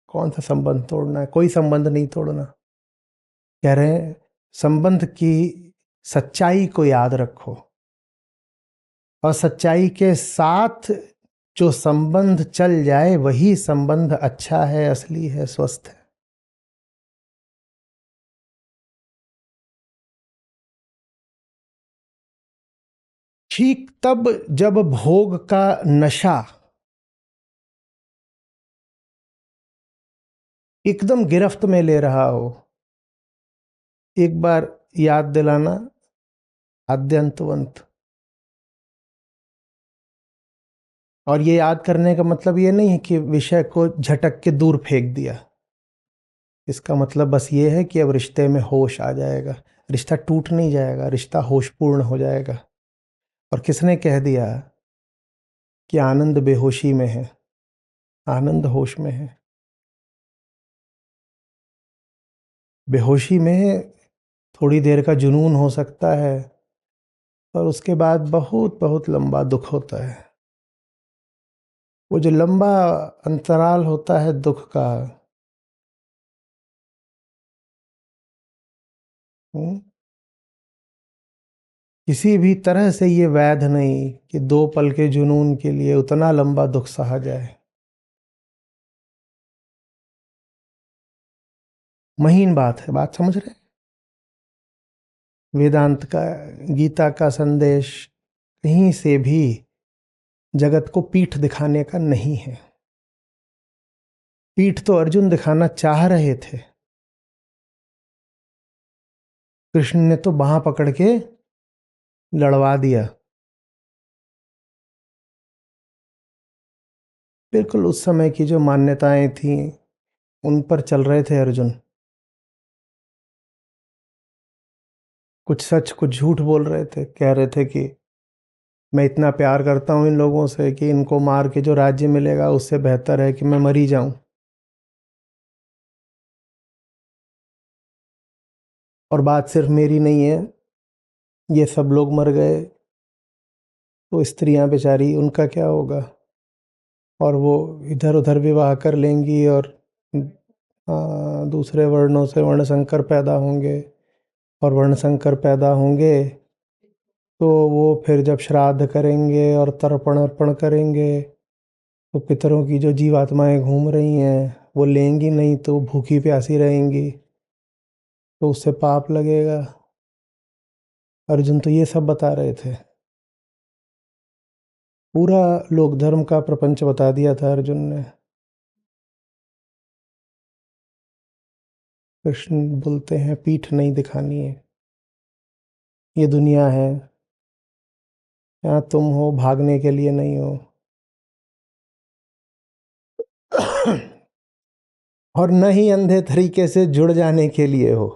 कौन सा संबंध तोड़ना है? कोई संबंध नहीं तोड़ना। कह रहे हैं संबंध की सच्चाई को याद रखो, और सच्चाई के साथ जो संबंध चल जाए वही संबंध अच्छा है, असली है, स्वस्थ है। ठीक तब जब भोग का नशा एकदम गिरफ्त में ले रहा हो, एक बार याद दिलाना आद्यंतवंत। और ये याद करने का मतलब ये नहीं है कि विषय को झटक के दूर फेंक दिया। इसका मतलब बस ये है कि अब रिश्ते में होश आ जाएगा। रिश्ता टूट नहीं जाएगा, रिश्ता होशपूर्ण हो जाएगा। और किसने कह दिया कि आनंद बेहोशी में है? आनंद होश में है। बेहोशी में थोड़ी देर का जुनून हो सकता है, पर उसके बाद बहुत बहुत लंबा दुख होता है। वो जो लंबा अंतराल होता है दुख का, हम्म, किसी भी तरह से ये वैध नहीं कि 2 पल के जुनून के लिए उतना लंबा दुख सहा जाए। महीन बात है। बात समझ रहे हैं? वेदांत का, गीता का संदेश कहीं से भी जगत को पीठ दिखाने का नहीं है। पीठ तो अर्जुन दिखाना चाह रहे थे, कृष्ण ने तो बांह पकड़ के लड़वा दिया। बिल्कुल उस समय की जो मान्यताएं थीं उन पर चल रहे थे अर्जुन। कुछ सच कुछ झूठ बोल रहे थे। कह रहे थे कि मैं इतना प्यार करता हूं इन लोगों से कि इनको मार के जो राज्य मिलेगा उससे बेहतर है कि मैं मर ही जाऊं। और बात सिर्फ मेरी नहीं है, ये सब लोग मर गए तो स्त्रियां बेचारी, उनका क्या होगा? और वो इधर उधर विवाह कर लेंगी और दूसरे वर्णों से वर्णशंकर पैदा होंगे। और वर्णशंकर पैदा होंगे तो वो फिर जब श्राद्ध करेंगे और तर्पण अर्पण करेंगे तो पितरों की जो जीवात्माएं घूम रही हैं वो लेंगी नहीं, तो भूखी प्यासी रहेंगी, तो उससे पाप लगेगा। अर्जुन तो ये सब बता रहे थे। पूरा लोक धर्म का प्रपंच बता दिया था अर्जुन ने। कृष्ण बोलते हैं पीठ नहीं दिखानी है। ये दुनिया है, यहाँ तुम हो भागने के लिए नहीं हो। और न ही अंधे तरीके से जुड़ जाने के लिए हो।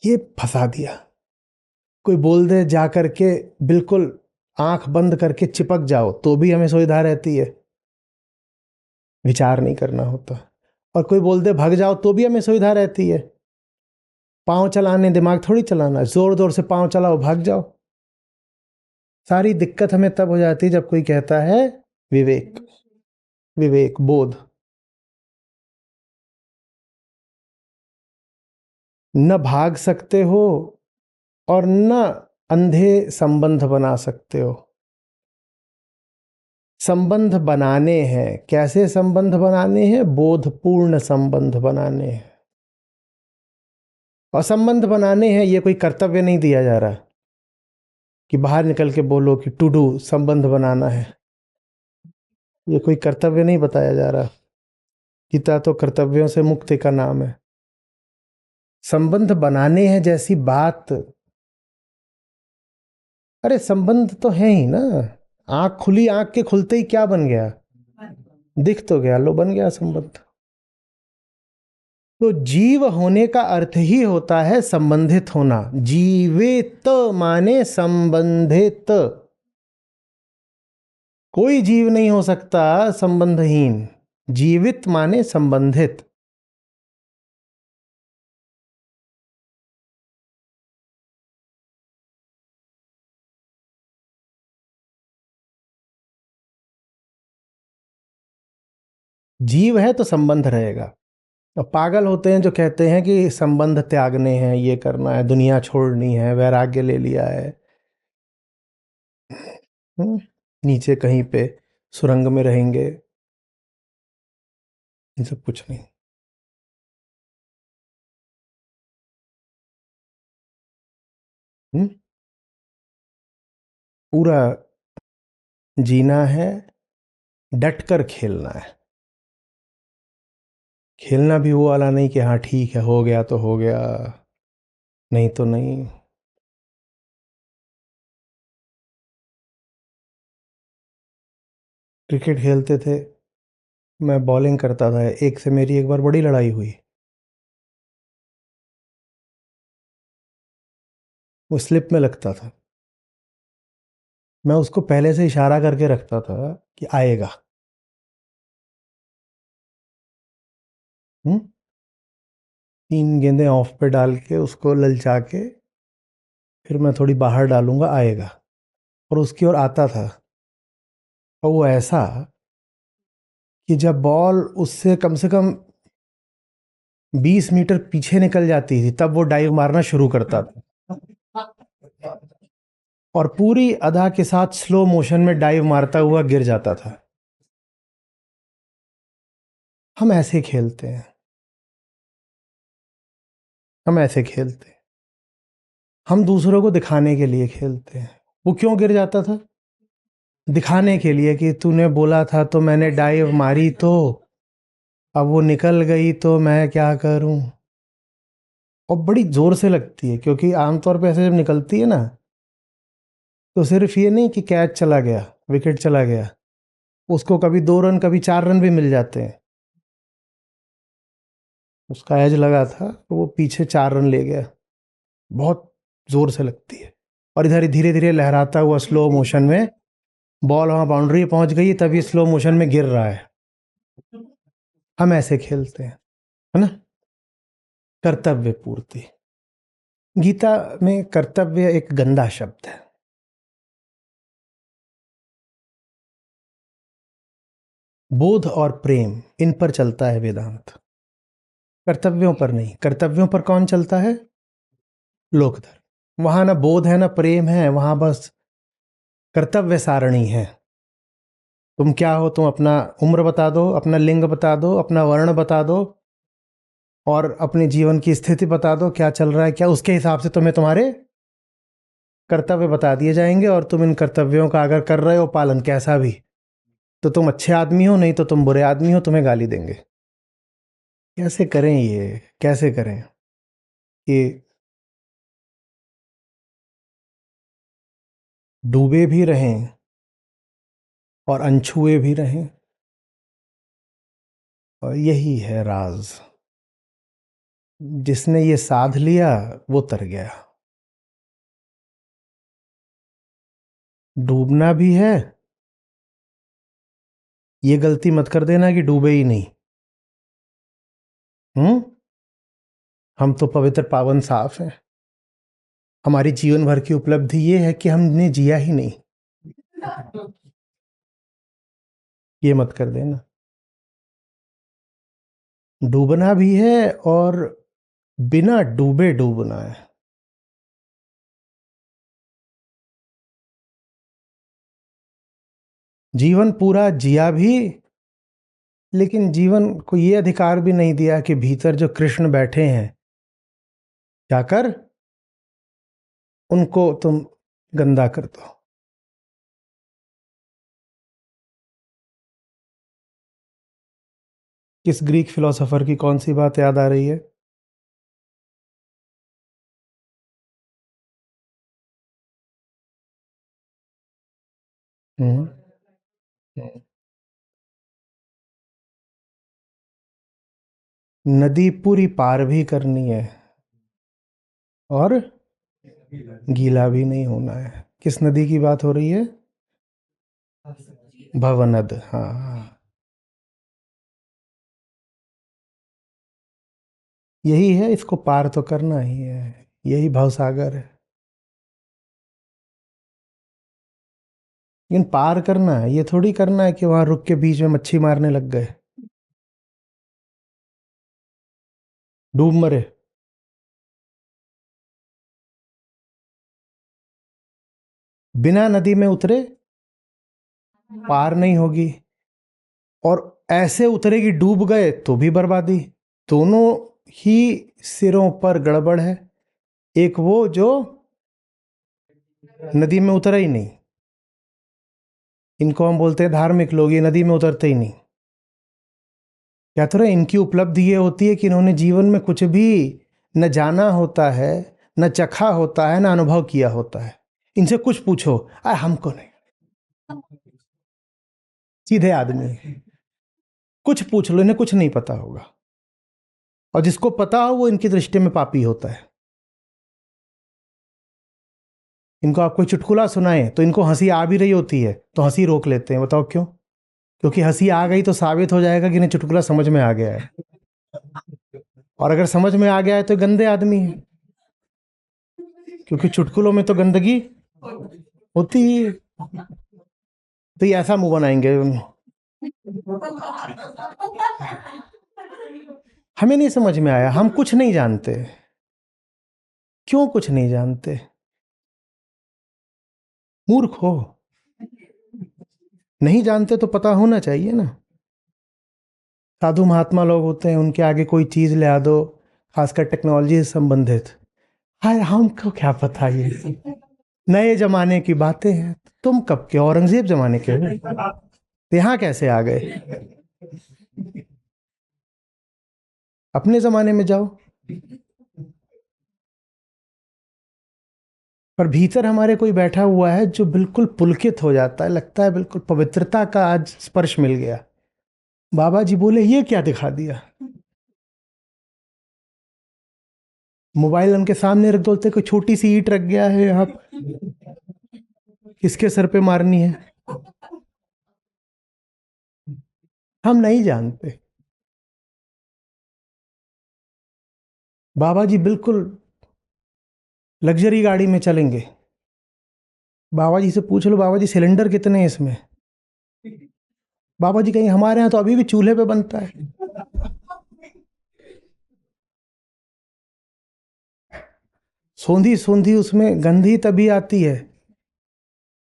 ये फंसा दिया। कोई बोल दे जा करके बिल्कुल आंख बंद करके चिपक जाओ तो भी हमें सुविधा रहती है, विचार नहीं करना होता। और कोई बोल दे भाग जाओ तो भी हमें सुविधा रहती है। पांव चलाने दिमाग थोड़ी चलाना, जोर जोर से पांव चलाओ भाग जाओ। सारी दिक्कत हमें तब हो जाती है जब कोई कहता है विवेक, विवेक बोध। न भाग सकते हो और न अंधे संबंध बना सकते हो। संबंध बनाने हैं। कैसे संबंध बनाने हैं? बोधपूर्ण संबंध बनाने हैं। और संबंध बनाने हैं, ये कोई कर्तव्य नहीं दिया जा रहा कि बाहर निकल के बोलो कि टू डू संबंध बनाना है। ये कोई कर्तव्य नहीं बताया जा रहा। गीता तो कर्तव्यों से मुक्ति का नाम है। संबंध बनाने हैं जैसी बात, अरे संबंध तो है ही ना। आंख खुली, आंख के खुलते ही क्या बन गया? दिख तो गया, लो बन गया संबंध। तो जीव होने का अर्थ ही होता है संबंधित होना। जीवित माने संबंधित। कोई जीव नहीं हो सकता संबंधहीन। जीवित माने संबंधित। जीव है तो संबंध रहेगा। और पागल होते हैं जो कहते हैं कि संबंध त्यागने हैं, ये करना है, दुनिया छोड़नी है, वैराग्य ले लिया है। हम्म, नीचे कहीं पे सुरंग में रहेंगे। ये सब कुछ नहीं। हम्म, पूरा जीना है, डट कर खेलना है। खेलना भी वो वाला नहीं कि हाँ ठीक है, हो गया तो हो गया, नहीं तो नहीं। क्रिकेट खेलते थे, मैं बॉलिंग करता था, एक से मेरी एक बार बड़ी लड़ाई हुई। वो स्लिप में लगता था। मैं उसको पहले से इशारा करके रखता था कि आएगा। हम्म, 3 गेंदें ऑफ पे डाल के उसको ललचा के फिर मैं थोड़ी बाहर डालूंगा, आएगा। और उसकी ओर आता था। और वो ऐसा कि जब बॉल उससे कम से कम 20 मीटर पीछे निकल जाती थी तब वो डाइव मारना शुरू करता था। और पूरी अदा के साथ स्लो मोशन में डाइव मारता हुआ गिर जाता था। हम ऐसे खेलते हैं। हम ऐसे खेलते हैं। हम दूसरों को दिखाने के लिए खेलते हैं। वो क्यों गिर जाता था? दिखाने के लिए कि तूने बोला था तो मैंने डाइव मारी, तो अब वो निकल गई तो मैं क्या करूं। और बड़ी जोर से लगती है क्योंकि आमतौर पे ऐसे जब निकलती है ना, तो सिर्फ ये नहीं कि कैच चला गया, विकेट चला गया, उसको कभी 2 रन कभी 4 रन भी मिल जाते हैं। उसका एज लगा था तो वो पीछे 4 रन ले गया। बहुत जोर से लगती है। और इधर धीरे धीरे लहराता हुआ स्लो मोशन में बॉल वहां बाउंड्री पहुंच गई, तभी स्लो मोशन में गिर रहा है। हम ऐसे खेलते हैं, है ना। कर्तव्य पूर्ति। गीता में कर्तव्य एक गंदा शब्द है। बोध और प्रेम, इन पर चलता है वेदांत। कर्तव्यों पर नहीं। कर्तव्यों पर कौन चलता है? लोक धर्म। वहां ना बोध है ना प्रेम है, वहां बस कर्तव्य सारणी है। तुम क्या हो, तुम अपना उम्र बता दो, अपना लिंग बता दो, अपना वर्ण बता दो, और अपने जीवन की स्थिति बता दो, क्या चल रहा है क्या, उसके हिसाब से तुम्हें तुम्हारे कर्तव्य बता दिए जाएंगे। और तुम इन कर्तव्यों का अगर कर रहे हो पालन कैसा भी, तो तुम अच्छे आदमी हो, नहीं तो तुम बुरे आदमी हो, तुम्हें गाली देंगे। कैसे करें ये? कैसे करें कि डूबे भी रहें और अनछुए भी रहें? और यही है राज। जिसने ये साध लिया वो तर गया। डूबना भी है, ये गलती मत कर देना कि डूबे ही नहीं। हम्म, हम तो पवित्र पावन साफ हैं। हमारी जीवन भर की उपलब्धि ये है कि हमने जिया ही नहीं। ये मत कर देना। डूबना भी है और बिना डूबे डूबना है। जीवन पूरा जिया भी, लेकिन जीवन को ये अधिकार भी नहीं दिया कि भीतर जो कृष्ण बैठे हैं, जाकर उनको तुम गंदा कर दो। किस ग्रीक फिलोसोफर की कौन सी बात याद आ रही है? हम्म, हम्म। नदी पूरी पार भी करनी है और गीला भी नहीं होना है। किस नदी की बात हो रही है? भवनद, हाँ। यही है, इसको पार तो करना ही है, यही भवसागर है। लेकिन पार करना है, ये थोड़ी करना है कि वहां रुक के बीच में मच्छी मारने लग गए, डूब मरे। बिना नदी में उतरे पार नहीं होगी, और ऐसे उतरेगी डूब गए तो भी बर्बादी। दोनों ही सिरों पर गड़बड़ है। एक वो जो नदी में उतरा ही नहीं, इनको हम बोलते हैं धार्मिक लोग, ये नदी में उतरते ही नहीं। क्या तो रहे, इनकी उपलब्धि ये होती है कि इन्होंने जीवन में कुछ भी न जाना होता है, न चखा होता है, न अनुभव किया होता है। इनसे कुछ पूछो, हमको नहीं। सीधे आदमी, कुछ पूछ लो, इन्हें कुछ नहीं पता होगा। और जिसको पता हो वो इनकी दृष्टि में पापी होता है। इनको आप कोई चुटकुला सुनाए तो इनको हंसी आ भी रही होती है तो हंसी रोक लेते हैं। बताओ क्यों? क्योंकि हंसी आ गई तो साबित हो जाएगा कि इन्हें चुटकुला समझ में आ गया है, और अगर समझ में आ गया है तो गंदे आदमी है, क्योंकि चुटकुलों में तो गंदगी होती ही है। तो ये ऐसा मुंह बनाएंगे, हमें नहीं समझ में आया, हम कुछ नहीं जानते। क्यों कुछ नहीं जानते? मूर्ख हो, नहीं जानते तो पता होना चाहिए ना। साधु महात्मा लोग होते हैं, उनके आगे कोई चीज ले आ दो, खासकर टेक्नोलॉजी से संबंधित, हाय हमको क्या पता, ये नए जमाने की बातें हैं। तुम कब के, औरंगजेब जमाने के हो? तो यहाँ कैसे आ गए? अपने जमाने में जाओ। पर भीतर हमारे कोई बैठा हुआ है जो बिल्कुल पुलकित हो जाता है, लगता है बिल्कुल पवित्रता का आज स्पर्श मिल गया। बाबा जी बोले ये क्या दिखा दिया? मोबाइल उनके सामने रख दो, बोलते कोई छोटी सी ईंट रख गया है यहाँ, किसके सर पे मारनी है? हम नहीं जानते। बाबा जी बिल्कुल लग्जरी गाड़ी में चलेंगे। बाबा जी से पूछ लो, बाबा जी सिलेंडर कितने हैं इसमें? बाबा जी कहेंगे हमारे यहाँ तो अभी भी चूल्हे पे बनता है। सोंधी सोंधी उसमें गंधी तभी आती है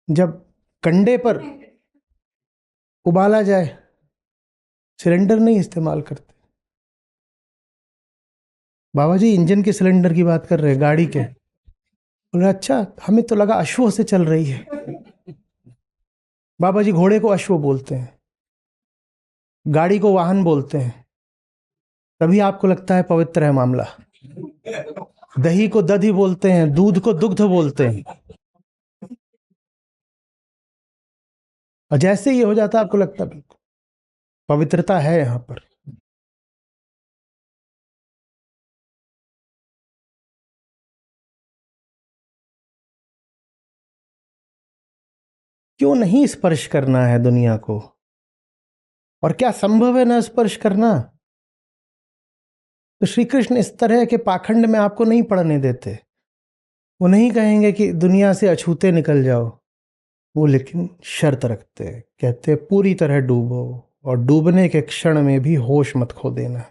जब कंडे पर उबाला जाए। सिलेंडर नहीं इस्तेमाल करते। बाबा जी इंजन के सिलेंडर की बात कर रहे हैं, गाड़ी के। बोले अच्छा, हमें तो लगा अश्वों से चल रही है। बाबा जी घोड़े को अश्व बोलते हैं, गाड़ी को वाहन बोलते हैं, तभी आपको लगता है पवित्र है मामला। दही को दधी बोलते हैं, दूध को दुग्ध बोलते हैं, और जैसे ये हो जाता है आपको लगता है बिल्कुल पवित्रता है यहां पर। क्यों नहीं स्पर्श करना है दुनिया को? और क्या संभव है ना स्पर्श करना? तो श्री कृष्ण इस तरह के पाखंड में आपको नहीं पड़ने देते। वो नहीं कहेंगे कि दुनिया से अछूते निकल जाओ। वो लेकिन शर्त रखते हैं, कहते हैं पूरी तरह डूबो, और डूबने के क्षण में भी होश मत खो देना।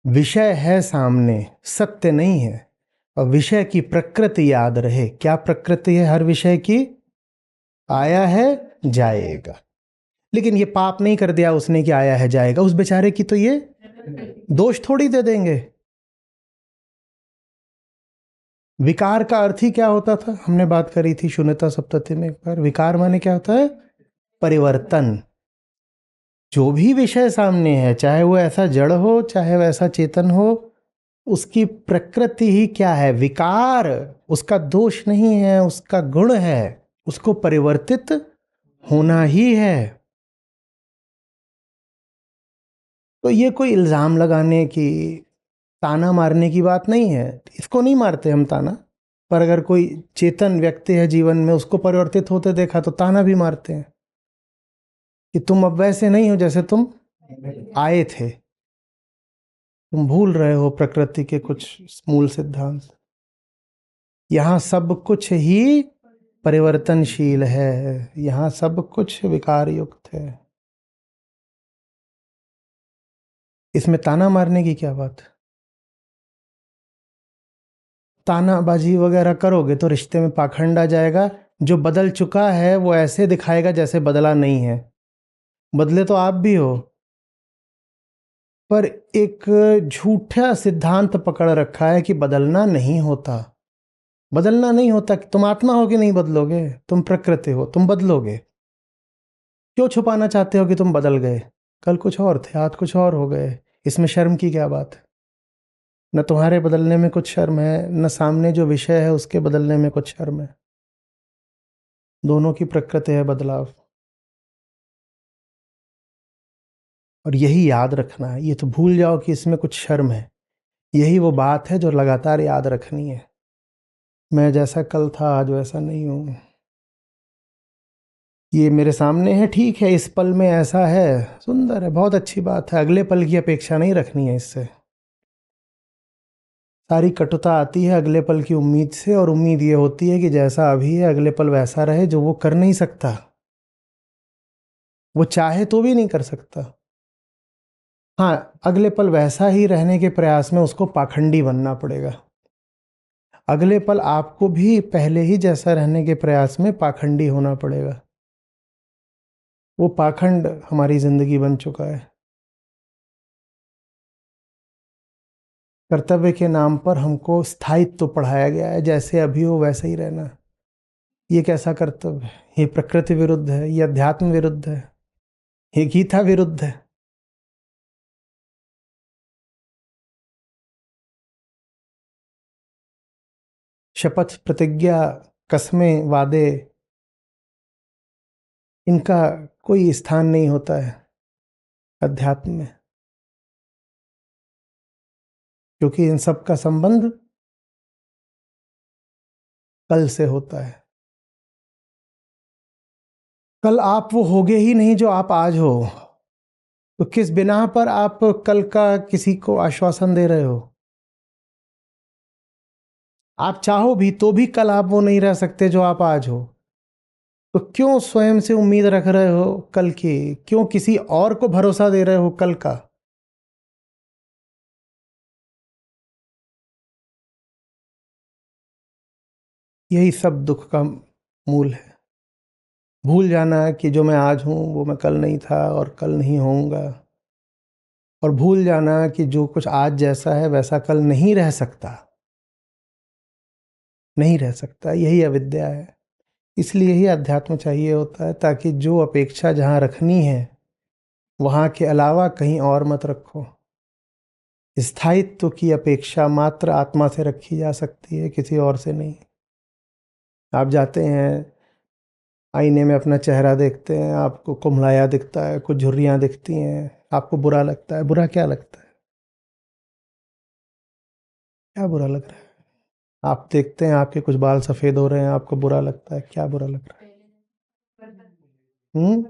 विषय है सामने, सत्य नहीं है, और विषय की प्रकृति याद रहे। क्या प्रकृति है हर विषय की? आया है जाएगा। लेकिन ये पाप नहीं कर दिया उसने कि आया है जाएगा, उस बेचारे की तो ये दोष थोड़ी दे देंगे। विकार का अर्थ ही क्या होता था, हमने बात करी थी शून्यता सप्तति में एक बार। विकार माने क्या होता है? परिवर्तन। जो भी विषय सामने है, चाहे वो ऐसा जड़ हो चाहे वैसा चेतन हो, उसकी प्रकृति ही क्या है? विकार। उसका दोष नहीं है, उसका गुण है। उसको परिवर्तित होना ही है। तो ये कोई इल्जाम लगाने की, ताना मारने की बात नहीं है। इसको नहीं मारते हम ताना, पर अगर कोई चेतन व्यक्ति है जीवन में, उसको परिवर्तित होते देखा तो ताना भी मारते हैं कि तुम अब वैसे नहीं हो जैसे तुम आए थे, तुम भूल रहे हो प्रकृति के कुछ मूल सिद्धांत। यहाँ सब कुछ ही परिवर्तनशील है, यहाँ सब कुछ विकार युक्त है। इसमें ताना मारने की क्या बात? तानाबाजी वगैरह करोगे तो रिश्ते में पाखंड आ जाएगा। जो बदल चुका है वो ऐसे दिखाएगा जैसे बदला नहीं है। बदले तो आप भी हो, पर एक झूठा सिद्धांत पकड़ रखा है कि बदलना नहीं होता। बदलना नहीं होता। तुम आत्मा हो कि नहीं बदलोगे? तुम प्रकृति हो, तुम बदलोगे। क्यों छुपाना चाहते हो कि तुम बदल गए? कल कुछ और थे, आज कुछ और हो गए। इसमें शर्म की क्या बात है? न तुम्हारे बदलने में कुछ शर्म है, न सामने जो विषय है उसके बदलने में कुछ शर्म है। दोनों की प्रकृति है बदलाव। और यही याद रखना है। ये तो भूल जाओ कि इसमें कुछ शर्म है। यही वो बात है जो लगातार याद रखनी है। मैं जैसा कल था आज वैसा नहीं हूँ। ये मेरे सामने है, ठीक है, इस पल में ऐसा है, सुंदर है, बहुत अच्छी बात है। अगले पल की अपेक्षा नहीं रखनी है इससे। सारी कटुता आती है अगले पल की उम्मीद से, और उम्मीद ये होती है कि जैसा अभी है अगले पल वैसा रहे, जो वो कर नहीं सकता। वो चाहे तो भी नहीं कर सकता। हाँ, अगले पल वैसा ही रहने के प्रयास में उसको पाखंडी बनना पड़ेगा। अगले पल आपको भी पहले ही जैसा रहने के प्रयास में पाखंडी होना पड़ेगा। वो पाखंड हमारी जिंदगी बन चुका है। कर्तव्य के नाम पर हमको स्थायित्व पढ़ाया गया है, जैसे अभी हो वैसे ही रहना। ये कैसा कर्तव्य है? ये प्रकृति विरुद्ध है, ये अध्यात्म विरुद्ध है, ये गीता विरुद्ध है। शपथ, प्रतिज्ञा, कस्में, वादे, इनका कोई स्थान नहीं होता है अध्यात्म में, क्योंकि इन सब का संबंध कल से होता है। कल आप वो होगे ही नहीं जो आप आज हो, तो किस बिना पर आप कल का किसी को आश्वासन दे रहे हो? आप चाहो भी तो भी कल आप वो नहीं रह सकते जो आप आज हो। तो क्यों स्वयं से उम्मीद रख रहे हो कल की? क्यों किसी और को भरोसा दे रहे हो कल का? यही सब दुख का मूल है। भूल जाना कि जो मैं आज हूं वो मैं कल नहीं था और कल नहीं होऊंगा। और भूल जाना कि जो कुछ आज जैसा है वैसा कल नहीं रह सकता। नहीं रह सकता, यही अविद्या है। इसलिए ही अध्यात्म चाहिए होता है, ताकि जो अपेक्षा जहां रखनी है वहां के अलावा कहीं और मत रखो। स्थायित्व की अपेक्षा मात्र आत्मा से रखी जा सकती है, किसी और से नहीं। आप जाते हैं, आईने में अपना चेहरा देखते हैं, आपको कुम्हलाया दिखता है, कुछ झुर्रियाँ दिखती हैं, आपको बुरा लगता है। बुरा क्या लगता है? क्या बुरा लग रहा है? आप देखते हैं आपके कुछ बाल सफ़ेद हो रहे हैं, आपको बुरा लगता है। क्या बुरा लग रहा है? हम्म?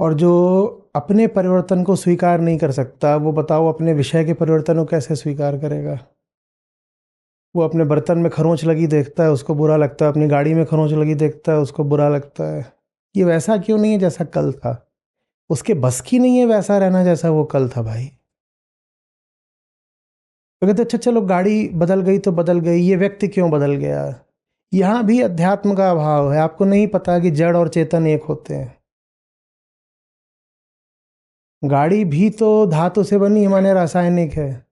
और जो अपने परिवर्तन को स्वीकार नहीं कर सकता, वो बताओ अपने विषय के परिवर्तन को कैसे स्वीकार करेगा? वो अपने बर्तन में खरोंच लगी देखता है, उसको बुरा लगता है। अपनी गाड़ी में खरोंच लगी देखता है, उसको बुरा लगता है। ये वैसा क्यों नहीं है जैसा कल था? उसके बस की नहीं है वैसा रहना जैसा वो कल था भाई। तो कहते अच्छा चलो गाड़ी बदल गई तो बदल गई, ये व्यक्ति क्यों बदल गया? यहाँ भी अध्यात्म का अभाव है। आपको नहीं पता कि जड़ और चेतन एक होते हैं। गाड़ी भी तो धातु से बनी है, माने रासायनिक है।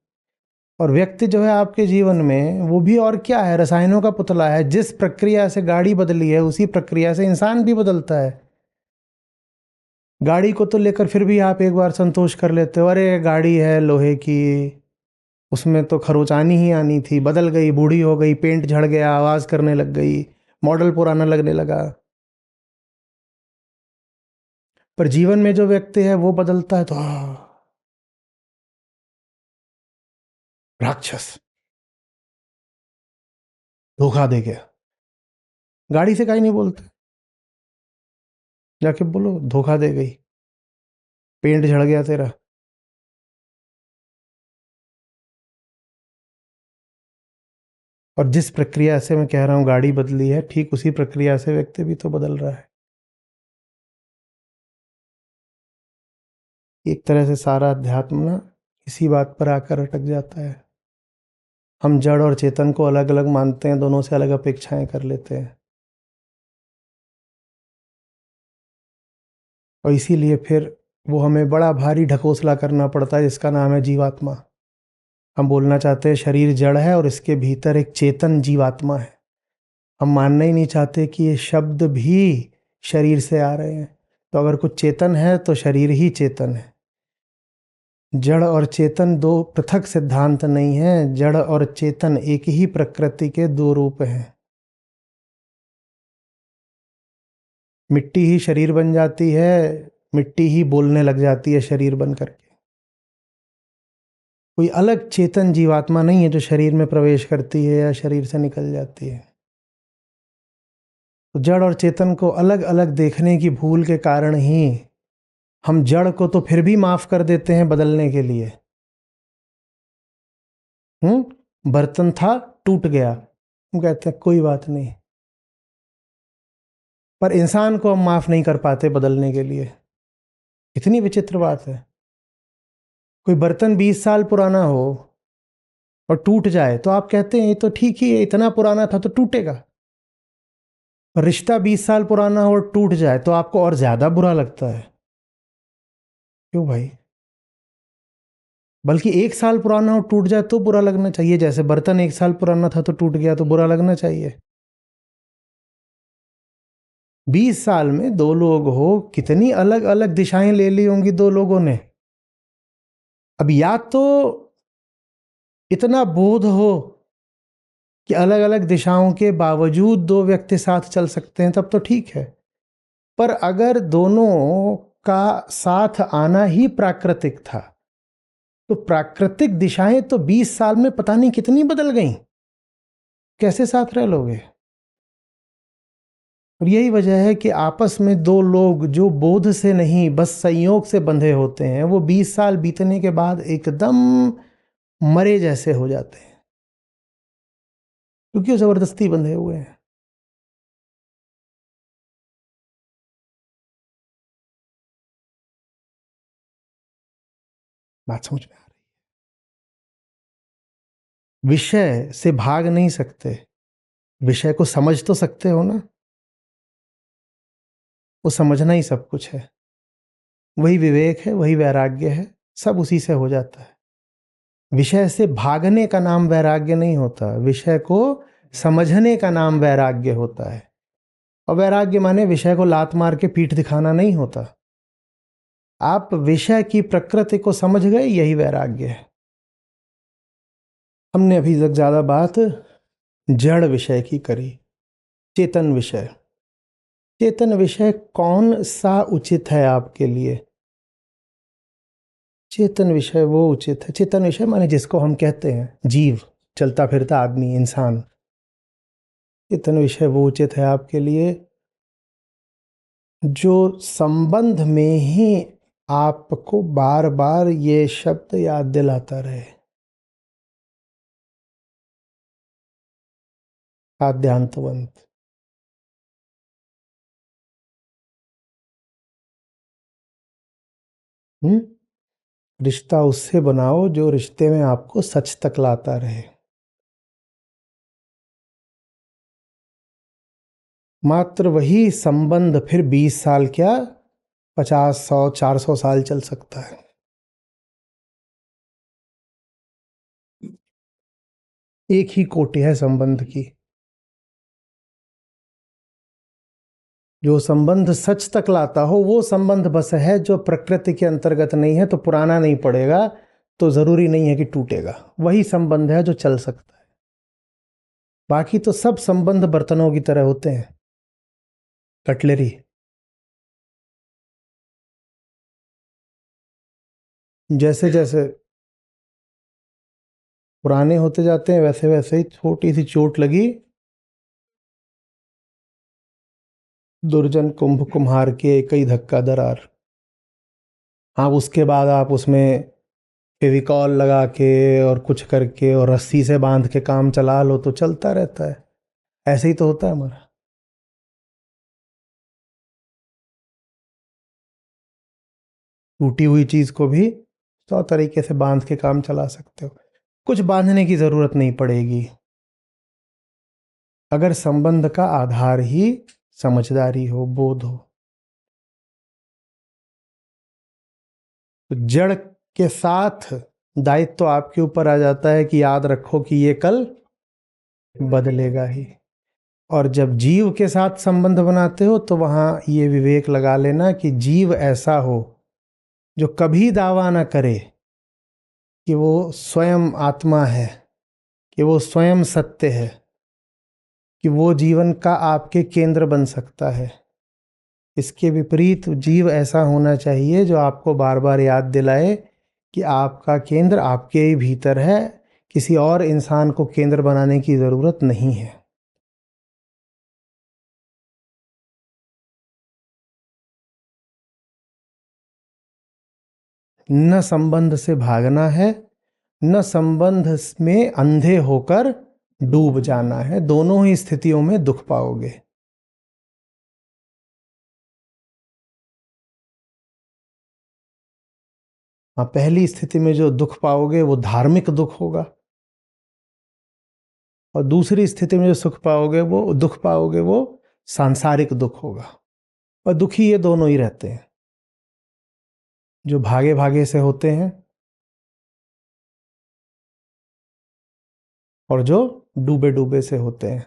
और व्यक्ति जो है आपके जीवन में, वो भी और क्या है? रसायनों का पुतला है। जिस प्रक्रिया से गाड़ी बदली है उसी प्रक्रिया से इंसान भी बदलता है। गाड़ी को तो लेकर फिर भी आप एक बार संतोष कर लेते हो, अरे गाड़ी है लोहे की, उसमें तो खरोंच आनी ही आनी थी, बदल गई, बूढ़ी हो गई, पेंट झड़ गया, आवाज करने लग गई, मॉडल पुराना लगने लगा। पर जीवन में जो व्यक्ति है वो बदलता है तो राक्षस धोखा दे गया। गाड़ी से काहे नहीं बोलते, जाके बोलो धोखा दे गई, पेंट झड़ गया तेरा। और जिस प्रक्रिया से मैं कह रहा हूं गाड़ी बदली है, ठीक उसी प्रक्रिया से व्यक्ति भी तो बदल रहा है। एक तरह से सारा अध्यात्म ना इसी बात पर आकर अटक जाता है। हम जड़ और चेतन को अलग अलग मानते हैं, दोनों से अलग अपेक्षाएं कर लेते हैं, और इसीलिए फिर वो हमें बड़ा भारी ढकोसला करना पड़ता है, जिसका नाम है जीवात्मा। हम बोलना चाहते हैं शरीर जड़ है और इसके भीतर एक चेतन जीवात्मा है। हम मानना ही नहीं चाहते कि ये शब्द भी शरीर से आ रहे हैं। तो अगर कुछ चेतन है तो शरीर ही चेतन है। जड़ और चेतन दो पृथक सिद्धांत नहीं है, जड़ और चेतन एक ही प्रकृति के दो रूप हैं। मिट्टी ही शरीर बन जाती है, मिट्टी ही बोलने लग जाती है शरीर बन करके। कोई अलग चेतन जीवात्मा नहीं है जो शरीर में प्रवेश करती है या शरीर से निकल जाती है। तो जड़ और चेतन को अलग अलग देखने की भूल के कारण ही हम जड़ को तो फिर भी माफ कर देते हैं बदलने के लिए। बर्तन था टूट गया, हम कहते हैं कोई बात नहीं, पर इंसान को हम माफ नहीं कर पाते बदलने के लिए। इतनी विचित्र बात है। कोई बर्तन 20 साल पुराना हो और टूट जाए तो आप कहते हैं ये तो ठीक ही है, इतना पुराना था तो टूटेगा। और रिश्ता 20 साल पुराना हो और टूट जाए तो आपको और ज्यादा बुरा लगता है। क्यों भाई? बल्कि 1 साल पुराना हो टूट जाए तो बुरा लगना चाहिए, जैसे बर्तन 1 साल पुराना था तो टूट गया तो बुरा लगना चाहिए। 20 साल में दो लोग हो, कितनी अलग अलग दिशाएं ले ली होंगी दो लोगों ने। अब या तो इतना बोध हो कि अलग अलग दिशाओं के बावजूद दो व्यक्ति साथ चल सकते हैं, तब तो ठीक है। पर अगर दोनों का साथ आना ही प्राकृतिक था, तो प्राकृतिक दिशाएं तो 20 साल में पता नहीं कितनी बदल गई। कैसे साथ रह लोगे? और यही वजह है कि आपस में दो लोग जो बोध से नहीं बस संयोग से बंधे होते हैं, वो 20 साल बीतने के बाद एकदम मरे जैसे हो जाते हैं, क्योंकि वो जबरदस्ती बंधे हुए हैं। बात समझ में आ रही? विषय से भाग नहीं सकते, विषय को समझ तो सकते हो ना। वो समझना ही सब कुछ है, वही विवेक है, वही वैराग्य है, सब उसी से हो जाता है। विषय से भागने का नाम वैराग्य नहीं होता, विषय को समझने का नाम वैराग्य होता है। और वैराग्य माने विषय को लात मार के पीठ दिखाना नहीं होता। आप विषय की प्रकृति को समझ गए, यही वैराग्य है। हमने अभी तक ज्यादा बात जड़ विषय की करी। चेतन विषय, चेतन विषय कौन सा उचित है आपके लिए? चेतन विषय वो उचित है, चेतन विषय माने जिसको हम कहते हैं जीव, चलता फिरता आदमी, इंसान। चेतन विषय वो उचित है आपके लिए जो संबंध में ही आपको बार बार ये शब्द याद दिलाता रहे, आद्यांतवंत। रिश्ता उससे बनाओ जो रिश्ते में आपको सच तक लाता रहे। मात्र वही संबंध फिर 20 साल क्या, 50, 100, 400 साल चल सकता है। एक ही कोटि है संबंध की। जो संबंध सच तक लाता हो वो संबंध बस है जो प्रकृति के अंतर्गत नहीं है, तो पुराना नहीं पड़ेगा, तो जरूरी नहीं है कि टूटेगा। वही संबंध है जो चल सकता है। बाकी तो सब संबंध बर्तनों की तरह होते हैं, कटलरी। जैसे जैसे पुराने होते जाते हैं, वैसे वैसे ही छोटी सी चोट लगी, दुर्जन कुंभ कुम्हार के एक ही धक्का दरार। हाँ, उसके बाद आप उसमें फेविकॉल लगा के और कुछ करके और रस्सी से बांध के काम चला लो तो चलता रहता है। ऐसे ही तो होता है हमारा। टूटी हुई चीज को भी 100 तरीके से बांध के काम चला सकते हो। कुछ बांधने की जरूरत नहीं पड़ेगी अगर संबंध का आधार ही समझदारी हो, बोध हो। तो जड़ के साथ दायित्व तो आपके ऊपर आ जाता है कि याद रखो कि ये कल बदलेगा ही। और जब जीव के साथ संबंध बनाते हो तो वहां ये विवेक लगा लेना कि जीव ऐसा हो जो कभी दावा ना करे कि वो स्वयं आत्मा है, कि वो स्वयं सत्य है, कि वो जीवन का आपके केंद्र बन सकता है। इसके विपरीत जीव ऐसा होना चाहिए जो आपको बार बार याद दिलाए कि आपका केंद्र आपके ही भीतर है, किसी और इंसान को केंद्र बनाने की जरूरत नहीं है। न संबंध से भागना है, न संबंध में अंधे होकर डूब जाना है। दोनों ही स्थितियों में दुख पाओगे। हाँ, पहली स्थिति में जो दुख पाओगे वो धार्मिक दुख होगा, और दूसरी स्थिति में जो सुख पाओगे वो दुख पाओगे वो सांसारिक दुख होगा। और दुखी ये दोनों ही रहते हैं, जो भागे भागे से होते हैं और जो डूबे डूबे से होते हैं।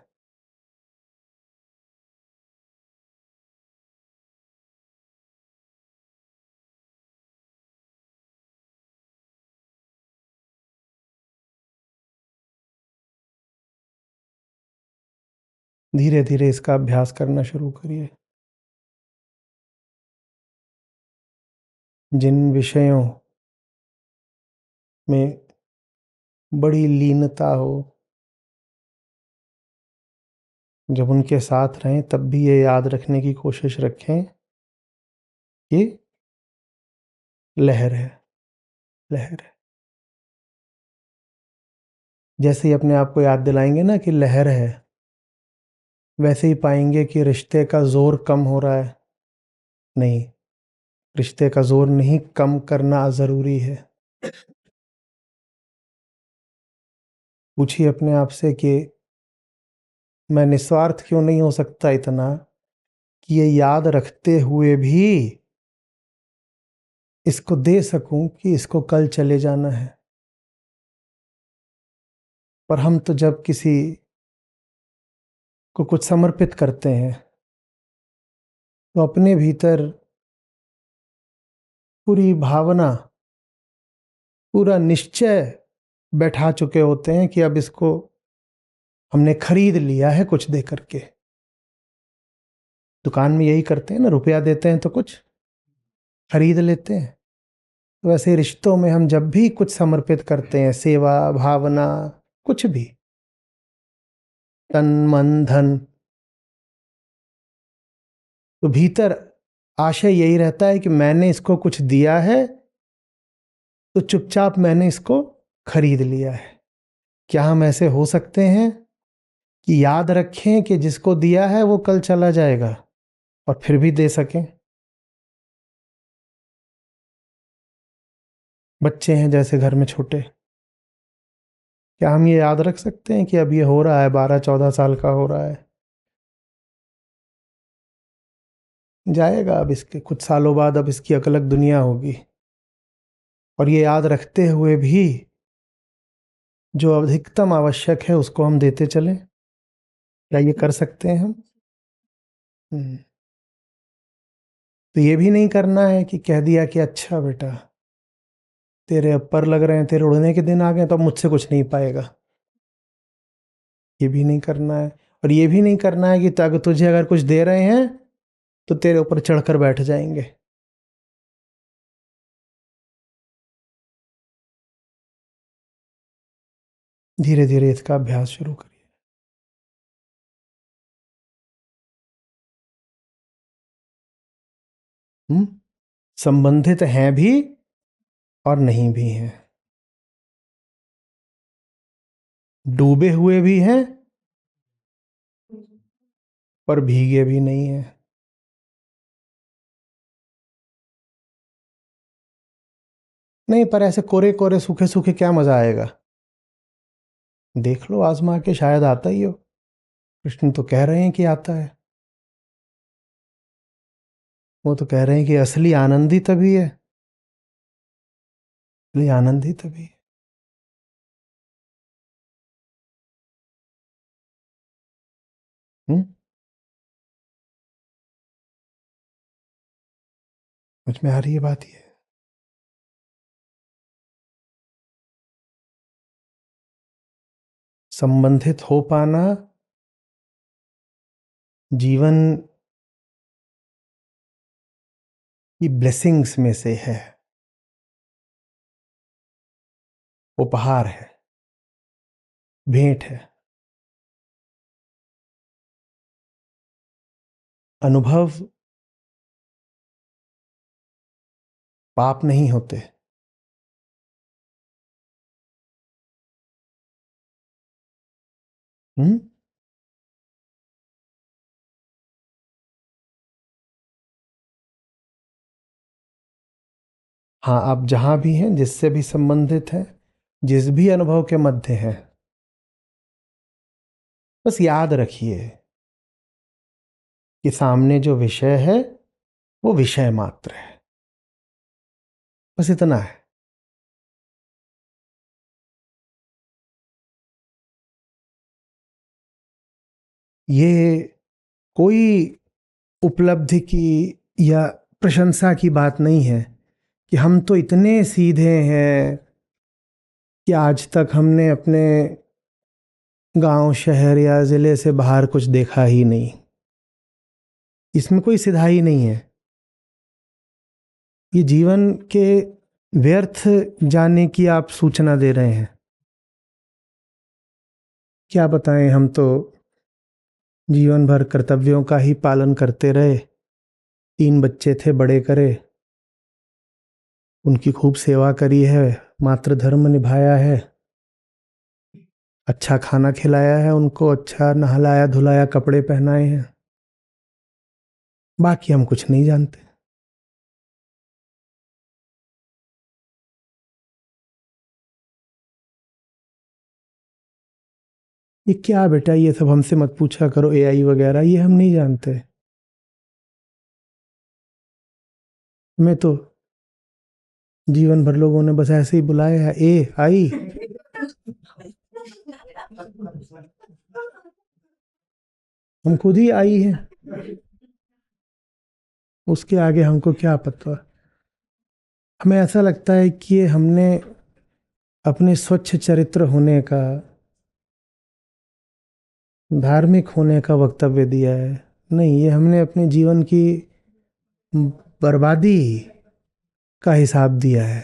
धीरे धीरे इसका अभ्यास करना शुरू करिए। जिन विषयों में बड़ी लीनता हो, जब उनके साथ रहें तब भी ये याद रखने की कोशिश रखें कि लहर है, लहर है। जैसे ही अपने आप को याद दिलाएंगे ना कि लहर है, वैसे ही पाएंगे कि रिश्ते का जोर कम हो रहा है। नहीं, रिश्ते का जोर नहीं कम करना जरूरी है। पूछिए अपने आप से कि मैं निस्वार्थ क्यों नहीं हो सकता इतना कि ये याद रखते हुए भी इसको दे सकूं कि इसको कल चले जाना है। पर हम तो जब किसी को कुछ समर्पित करते हैं तो अपने भीतर पूरी भावना, पूरा निश्चय बैठा चुके होते हैं कि अब इसको हमने खरीद लिया है कुछ दे करके। दुकान में यही करते हैं ना, रुपया देते हैं तो कुछ खरीद लेते हैं। तो वैसे रिश्तों में हम जब भी कुछ समर्पित करते हैं, सेवा भावना, कुछ भी, तन मन धन, तो भीतर आशय यही रहता है कि मैंने इसको कुछ दिया है तो चुपचाप मैंने इसको खरीद लिया है। क्या हम ऐसे हो सकते हैं कि याद रखें कि जिसको दिया है वो कल चला जाएगा और फिर भी दे सकें? बच्चे हैं जैसे घर में छोटे, क्या हम ये याद रख सकते हैं कि अब ये हो रहा है, 12-14 साल का हो रहा है, जाएगा अब इसके कुछ सालों बाद, अब इसकी एक अलग दुनिया होगी। और ये याद रखते हुए भी जो अधिकतम आवश्यक है उसको हम देते चलें। क्या ये कर सकते हैं हम? हम्म। तो ये भी नहीं करना है कि कह दिया कि अच्छा बेटा तेरे अपर लग रहे हैं, तेरे उड़ने के दिन आ गए तो अब मुझसे कुछ नहीं पाएगा। ये भी नहीं करना है। और ये भी नहीं करना है कि तग तुझे अगर कुछ दे रहे हैं तो तेरे ऊपर चढ़कर बैठ जाएंगे। धीरे धीरे इसका अभ्यास शुरू करिए। संबंधित हैं भी और नहीं भी हैं, डूबे हुए भी हैं पर भीगे भी नहीं हैं। नहीं, पर ऐसे कोरे कोरे सूखे सूखे क्या मजा आएगा? देख लो आजमा के, शायद आता ही हो। कृष्ण तो कह रहे हैं कि आता है। वो तो कह रहे हैं कि असली आनंद ही तभी है, असली आनंद ही तभी है। हम्म मुझ में आ रही है बात ये। संबंधित हो पाना जीवन की ब्लेसिंग्स में से है, उपहार है, भेंट है। अनुभव पाप नहीं होते। हम्म हाँ, आप जहां भी हैं, जिससे भी संबंधित हैं, जिस भी अनुभव के मध्य हैं, बस याद रखिए कि सामने जो विषय है वो विषय मात्र है। बस इतना है। ये कोई उपलब्धि की या प्रशंसा की बात नहीं है कि हम तो इतने सीधे हैं कि आज तक हमने अपने गांव, शहर या जिले से बाहर कुछ देखा ही नहीं। इसमें कोई सिधाई नहीं है। ये जीवन के व्यर्थ जाने की आप सूचना दे रहे हैं। क्या बताएं, हम तो जीवन भर कर्तव्यों का ही पालन करते रहे। 3 बच्चे थे, बड़े करे, उनकी खूब सेवा करी है, मातृ धर्म निभाया है, अच्छा खाना खिलाया है उनको, अच्छा नहलाया धुलाया, कपड़े पहनाए हैं। बाकी हम कुछ नहीं जानते। ये क्या बेटा, ये सब हमसे मत पूछा करो, एआई वगैरह, ये हम नहीं जानते। मैं तो जीवन भर लोगों ने बस ऐसे ही बुलाया है, ए आई। हम खुद ही आई हैं, उसके आगे हमको क्या पता। हमें ऐसा लगता है कि ये हमने अपने स्वच्छ चरित्र होने का, धार्मिक होने का वक्तव्य दिया है। नहीं, ये हमने अपने जीवन की बर्बादी का हिसाब दिया है।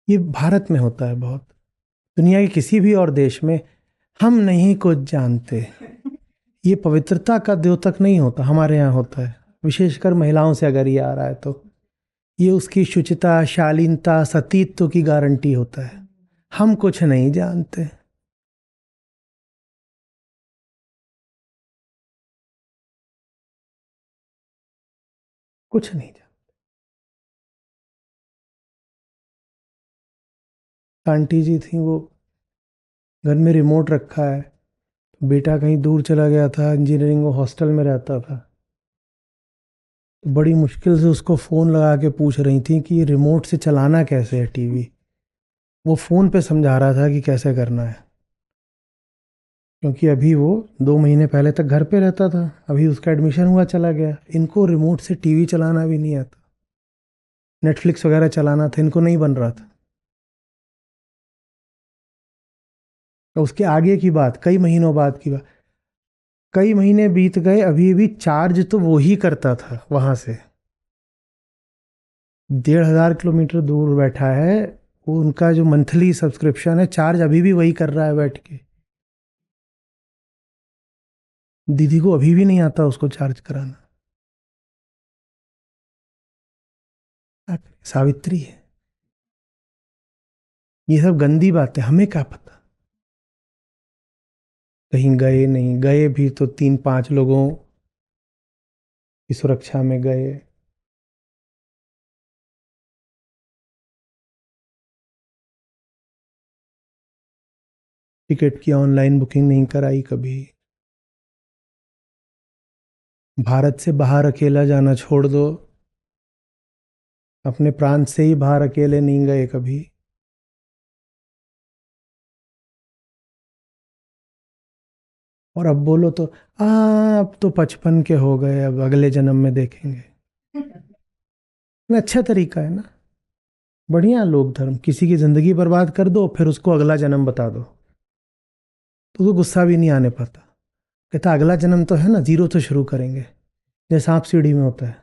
ये भारत में होता है बहुत, दुनिया के किसी भी और देश में हम नहीं कुछ जानते, ये पवित्रता का द्योतक नहीं होता। हमारे यहाँ होता है, विशेषकर महिलाओं से अगर ये आ रहा है तो ये उसकी शुचिता, शालीनता, सतीत्व की गारंटी होता है। हम कुछ नहीं जानते। कुछ नहीं जानते। आंटी जी थी, वो घर में रिमोट रखा है, बेटा कहीं दूर चला गया था, इंजीनियरिंग, वो हॉस्टल में रहता था, तो बड़ी मुश्किल से उसको फ़ोन लगा के पूछ रही थी कि रिमोट से चलाना कैसे है टीवी। वो फ़ोन पे समझा रहा था कि कैसे करना है, क्योंकि अभी वो 2 महीने पहले तक घर पे रहता था, अभी उसका एडमिशन हुआ, चला गया। इनको रिमोट से टीवी चलाना भी नहीं आता, नेटफ्लिक्स वगैरह चलाना था, इनको नहीं बन रहा था। तो उसके आगे की बात, कई महीनों बाद की बात, कई महीने बीत गए, अभी भी चार्ज तो वो ही करता था वहां से। 1,500 किलोमीटर दूर बैठा है वो, उनका जो मंथली सब्सक्रिप्शन है, चार्ज अभी भी वही कर रहा है बैठ के। दीदी को अभी भी नहीं आता उसको चार्ज कराना। सावित्री है। ये सब गंदी बात है, हमें क्या पता। कहीं गए नहीं, गए भी तो 3-5 लोगों की सुरक्षा में गए। टिकट की ऑनलाइन बुकिंग नहीं कराई कभी। भारत से बाहर अकेला जाना छोड़ दो, अपने प्रांत से ही बाहर अकेले नहीं गए कभी। और अब बोलो तो अब तो 55 के हो गए, अब अगले जन्म में देखेंगे। अच्छा तरीका है ना, बढ़िया। लोक धर्म, किसी की जिंदगी बर्बाद कर दो फिर उसको अगला जन्म बता दो, तो उसको गुस्सा भी नहीं आने पाता। कहता अगला जन्म तो है ना, जीरो से शुरू करेंगे, जैसे सांप सीढ़ी में होता है।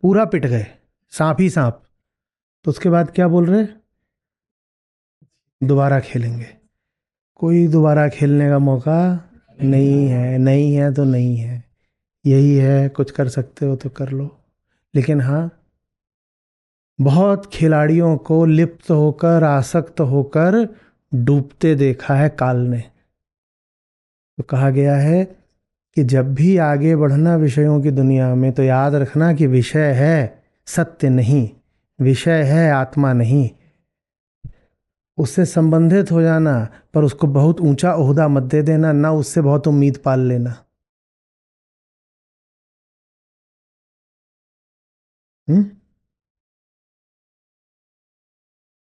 पूरा पिट गए, सांप ही सांप। तो उसके बाद क्या बोल रहे, दोबारा खेलेंगे। कोई दोबारा खेलने का मौका नहीं है, नहीं है तो नहीं है। यही है, कुछ कर सकते हो तो कर लो। लेकिन हाँ, बहुत खिलाड़ियों को लिप्त होकर, आसक्त होकर डूबते देखा है काल ने। तो कहा गया है कि जब भी आगे बढ़ना विषयों की दुनिया में, तो याद रखना कि विषय है सत्य नहीं, विषय है आत्मा नहीं। उससे संबंधित हो जाना, पर उसको बहुत ऊंचा ओहदा मत दे देना, ना उससे बहुत उम्मीद पाल लेना। हम्म।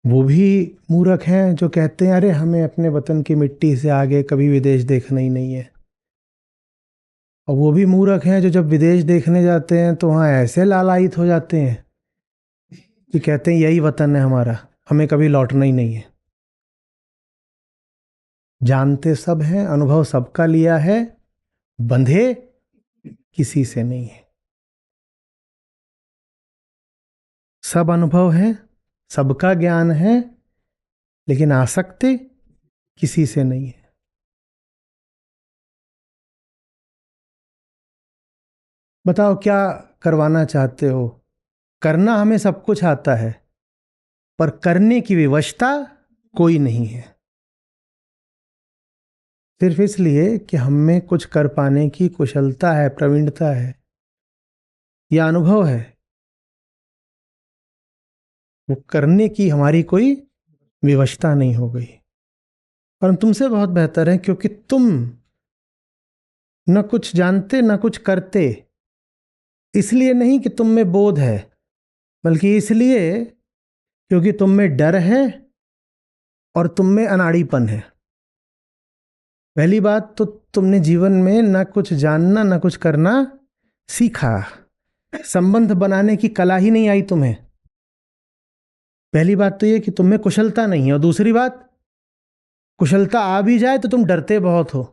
वो भी मूर्ख हैं जो कहते हैं अरे हमें अपने वतन की मिट्टी से आगे कभी विदेश देखना ही नहीं है। और वो भी मूर्ख हैं जो जब विदेश देखने जाते हैं तो वहाँ ऐसे लालायित हो जाते हैं कि कहते हैं यही वतन है हमारा, हमें कभी लौटना ही नहीं है। जानते सब हैं, अनुभव सबका लिया है, बंधे किसी से नहीं है। सब अनुभव है, सबका ज्ञान है, लेकिन आसक्ति किसी से नहीं है। बताओ क्या करवाना चाहते हो। करना हमें सब कुछ आता है, पर करने की विवशता कोई नहीं है। सिर्फ इसलिए कि हम में कुछ कर पाने की कुशलता है, प्रवीणता है या अनुभव है, वो करने की हमारी कोई विवशता नहीं हो गई। पर हम तुमसे बहुत बेहतर हैं, क्योंकि तुम न कुछ जानते न कुछ करते। इसलिए नहीं कि तुम में बोध है, बल्कि इसलिए क्योंकि तुम में डर है और तुम में अनाड़ीपन है। पहली बात तो तुमने जीवन में न कुछ जानना न कुछ करना सीखा, संबंध बनाने की कला ही नहीं आई तुम्हें। पहली बात तो ये कि तुम में कुशलता नहीं है, और दूसरी बात, कुशलता आ भी जाए तो तुम डरते बहुत हो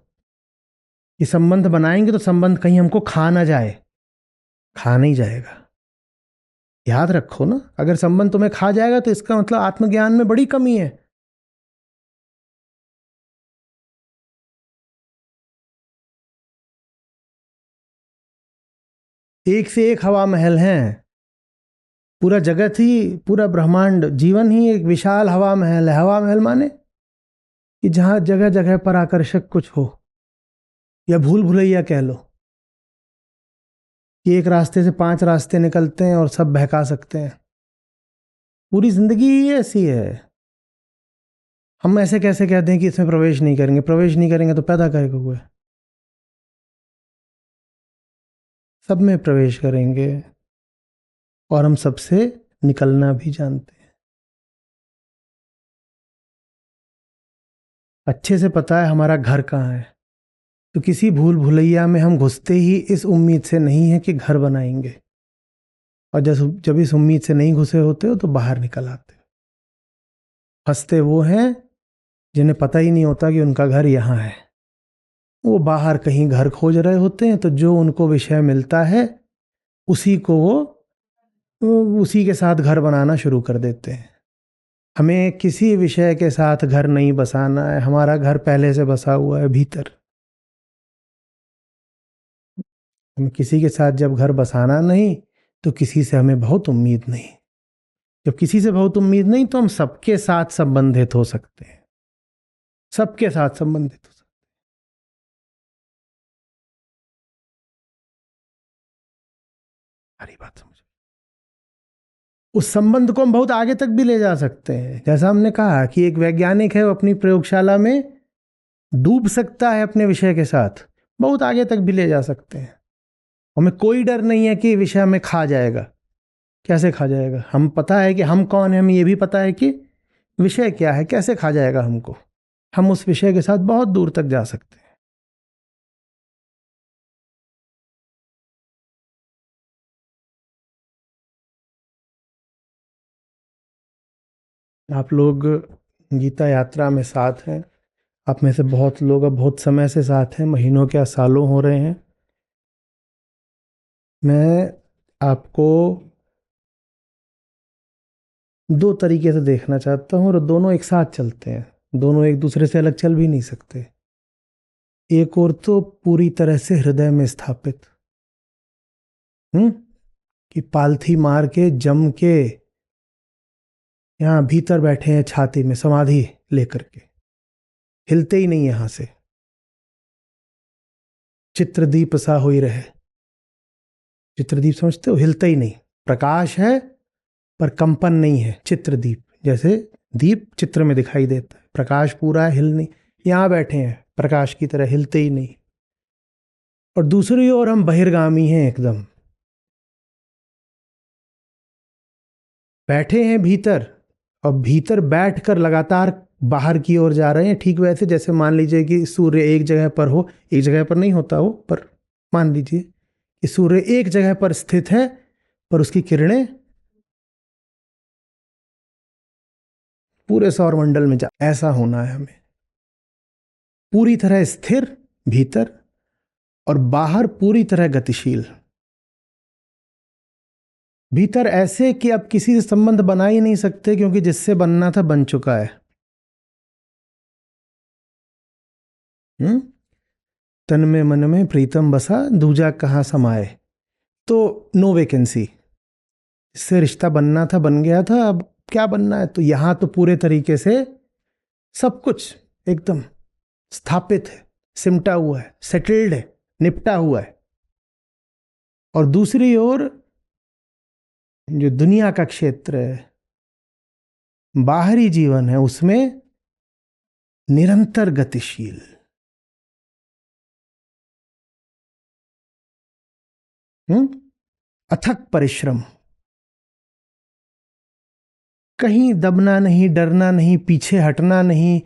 कि संबंध बनाएंगे तो संबंध कहीं हमको खा ना जाए। खा नहीं जाएगा, याद रखो ना। अगर संबंध तुम्हें खा जाएगा तो इसका मतलब आत्मज्ञान में बड़ी कमी है। एक से एक हवा महल हैं, पूरा जगत ही, पूरा ब्रह्मांड, जीवन ही एक विशाल हवा महल है। हवा महल माने कि जहां जगह जगह पर आकर्षक कुछ हो, या भूल भुलैया कह लो, कि एक रास्ते से 5 रास्ते निकलते हैं और सब बहका सकते हैं। पूरी जिंदगी ही ऐसी है। हम ऐसे कैसे कहते हैं कि इसमें प्रवेश नहीं करेंगे, प्रवेश नहीं करेंगे तो पैदा करेगा हुए। सब में प्रवेश करेंगे, और हम सबसे निकलना भी जानते हैं। अच्छे से पता है हमारा घर कहाँ है। तो किसी भूल भुलैया में हम घुसते ही इस उम्मीद से नहीं है कि घर बनाएंगे, और जब जब इस उम्मीद से नहीं घुसे होते हो तो बाहर निकल आते हो। फंसते वो हैं जिन्हें पता ही नहीं होता कि उनका घर यहाँ है। वो बाहर कहीं घर खोज रहे होते हैं, तो जो उनको विषय मिलता है उसी को वो उसी के साथ घर बनाना शुरू कर देते हैं। हमें किसी विषय के साथ घर नहीं बसाना है, हमारा घर पहले से बसा हुआ है भीतर। हमें किसी के साथ जब घर बसाना नहीं, तो किसी से हमें बहुत उम्मीद नहीं। जब किसी से बहुत उम्मीद नहीं, तो हम सबके साथ संबंधित हो सकते हैं, सबके साथ संबंधित हो सकते हैं। हरी बात समझ। उस संबंध को हम बहुत आगे तक भी ले जा सकते हैं। जैसा हमने कहा कि एक वैज्ञानिक है, वो अपनी प्रयोगशाला में डूब सकता है अपने विषय के साथ, बहुत आगे तक भी ले जा सकते हैं। हमें कोई डर नहीं है कि विषय हमें खा जाएगा। कैसे खा जाएगा? हम पता है कि हम कौन है, हमें ये भी पता है कि विषय क्या है, कैसे खा जाएगा हमको। हम उस विषय के साथ बहुत दूर तक जा सकते हैं। आप लोग गीता यात्रा में साथ हैं। आप में से बहुत लोग अब बहुत समय से साथ हैं, महीनों क्या सालों हो रहे हैं। मैं आपको दो तरीके से देखना चाहता हूँ, और दोनों एक साथ चलते हैं। दोनों एक दूसरे से अलग चल भी नहीं सकते। एक और तो पूरी तरह से हृदय में स्थापित, हम्म, कि पालथी मार के जम के यहाँ भीतर बैठे हैं, छाती में समाधि लेकर के, हिलते ही नहीं यहां से, चित्रदीप सा हो ही रहे। चित्रदीप समझते हो? हिलते ही नहीं, प्रकाश है पर कंपन नहीं है। चित्रदीप जैसे दीप चित्र में दिखाई देता है, प्रकाश पूरा है, हिल नहीं। यहां बैठे हैं प्रकाश की तरह, हिलते ही नहीं। और दूसरी ओर हम बहिर्गामी हैं एकदम, बैठे हैं भीतर, और भीतर बैठकर लगातार बाहर की ओर जा रहे हैं। ठीक वैसे जैसे मान लीजिए कि सूर्य एक जगह पर हो, एक जगह पर नहीं होता वो, पर मान लीजिए कि सूर्य एक जगह पर स्थित है, पर उसकी किरणें पूरे सौरमंडल में जा, ऐसा होना है हमें। पूरी तरह स्थिर भीतर, और बाहर पूरी तरह गतिशील। भीतर ऐसे कि अब किसी से संबंध बना ही नहीं सकते, क्योंकि जिससे बनना था बन चुका है। तन में मन में प्रीतम बसा, दूजा कहाँ समाए। तो नो वैकेंसी। इससे रिश्ता बनना था बन गया था, अब क्या बनना है? तो यहां तो पूरे तरीके से सब कुछ एकदम स्थापित है, सिमटा हुआ है, सेटल्ड है, निपटा हुआ है। और दूसरी ओर जो दुनिया का क्षेत्र है, बाहरी जीवन है, उसमें निरंतर गतिशील। अथक परिश्रम, कहीं दबना नहीं, डरना नहीं, पीछे हटना नहीं,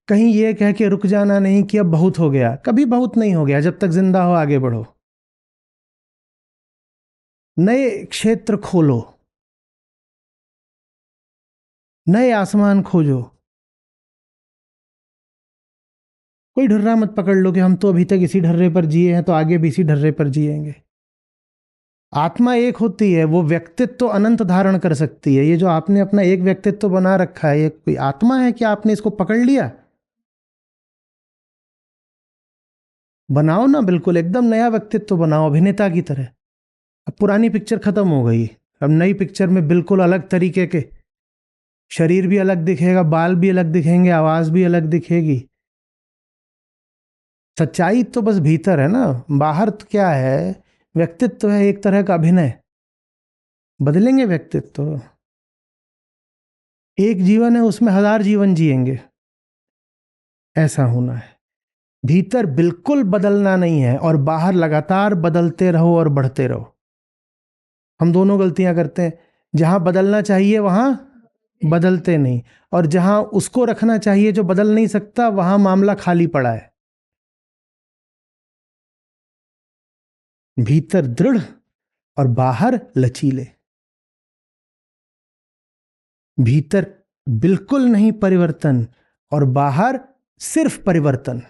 कहीं यह कह के रुक जाना नहीं कि अब बहुत हो गया। कभी बहुत नहीं हो गया, जब तक जिंदा हो आगे बढ़ो, नए क्षेत्र खोलो, नए आसमान खोजो। कोई ढर्रा मत पकड़ लो कि हम तो अभी तक इसी ढर्रे पर जिए हैं, तो आगे भी इसी ढर्रे पर जिएंगे। आत्मा एक होती है, वो व्यक्तित्व तो अनंत धारण कर सकती है। ये जो आपने अपना एक व्यक्तित्व बना रखा है, ये कोई आत्मा है कि आपने इसको पकड़ लिया? बनाओ ना, बिल्कुल एकदम नया व्यक्तित्व बनाओ, अभिनेता की तरह। अब पुरानी पिक्चर खत्म हो गई, अब नई पिक्चर में बिल्कुल अलग तरीके के, शरीर भी अलग दिखेगा, बाल भी अलग दिखेंगे, आवाज भी अलग दिखेगी। सच्चाई तो बस भीतर है ना, बाहर तो क्या है? व्यक्तित्व है एक तरह का अभिनय। बदलेंगे व्यक्तित्व, एक जीवन है उसमें हजार जीवन जिएंगे, ऐसा होना है। भीतर बिल्कुल बदलना नहीं है, और बाहर लगातार बदलते रहो और बढ़ते रहो। हम दोनों गलतियां करते हैं, जहां बदलना चाहिए वहां बदलते नहीं, और जहां उसको रखना चाहिए जो बदल नहीं सकता, वहां मामला खाली पड़ा है। भीतर दृढ़ और बाहर लचीले। भीतर बिल्कुल नहीं परिवर्तन, और बाहर सिर्फ परिवर्तन।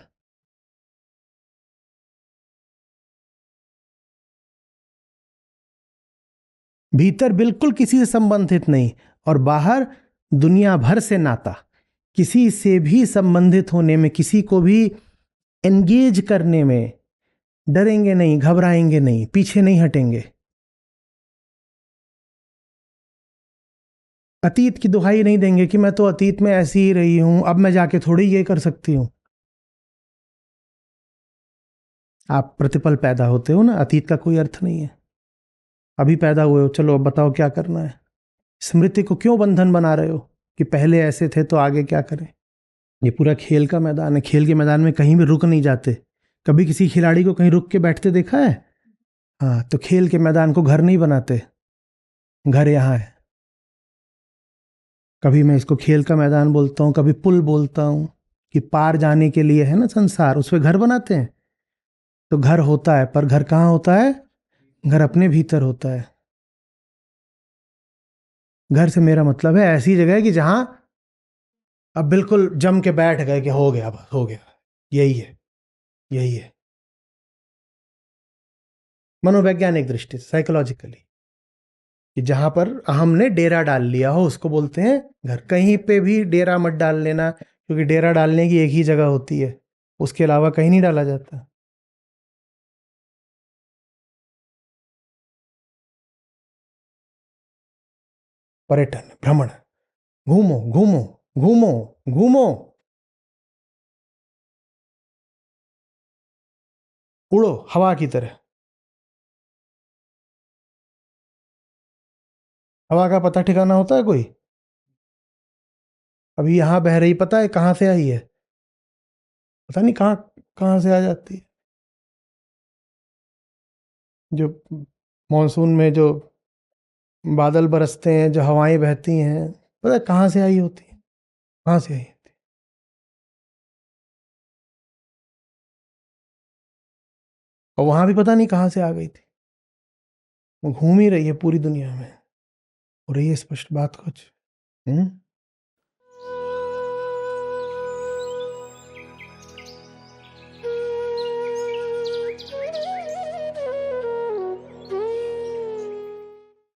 भीतर बिल्कुल किसी से संबंधित नहीं, और बाहर दुनिया भर से नाता। किसी से भी संबंधित होने में, किसी को भी एंगेज करने में डरेंगे नहीं, घबराएंगे नहीं, पीछे नहीं हटेंगे। अतीत की दुहाई नहीं देंगे कि मैं तो अतीत में ऐसी ही रही हूं, अब मैं जाके थोड़ी ये कर सकती हूं। आप प्रतिपल पैदा होते हो ना, अतीत का कोई अर्थ नहीं है। अभी पैदा हुए हो, चलो अब बताओ क्या करना है। स्मृति को क्यों बंधन बना रहे हो कि पहले ऐसे थे तो आगे क्या करें। ये पूरा खेल का मैदान है, खेल के मैदान में कहीं भी रुक नहीं जाते। कभी किसी खिलाड़ी को कहीं रुक के बैठते देखा है? हाँ, तो खेल के मैदान को घर नहीं बनाते, घर यहाँ है। कभी मैं इसको खेल का मैदान बोलता हूँ, कभी पुल बोलता हूँ, कि पार जाने के लिए है ना संसार, उस पर घर बनाते हैं। तो घर होता है, पर घर कहाँ होता है? घर अपने भीतर होता है। घर से मेरा मतलब है ऐसी जगह कि जहां अब बिल्कुल जम के बैठ गए कि हो गया, बस हो गया, यही है, यही है। मनोवैज्ञानिक दृष्टि से, साइकोलॉजिकली, कि जहां पर हमने डेरा डाल लिया हो उसको बोलते हैं घर। कहीं पे भी डेरा मत डाल लेना, क्योंकि डेरा डालने की एक ही जगह होती है, उसके अलावा कहीं नहीं डाला जाता। पर्यटन, भ्रमण, घूमो घूमो घूमो घूमो, उड़ो हवा की तरह। हवा का पता ठिकाना होता है कोई? अभी यहां बह रही, पता है कहां से आई है? पता नहीं कहां कहां से आ जाती है। जो मॉनसून में जो बादल बरसते हैं, जो हवाएं बहती हैं, पता है कहां से आई होती है? कहां से आई होती है? और वहां भी पता नहीं कहां से आ गई थी। वो घूम ही रही है पूरी दुनिया में। हो रही है स्पष्ट बात कुछ? हम्म।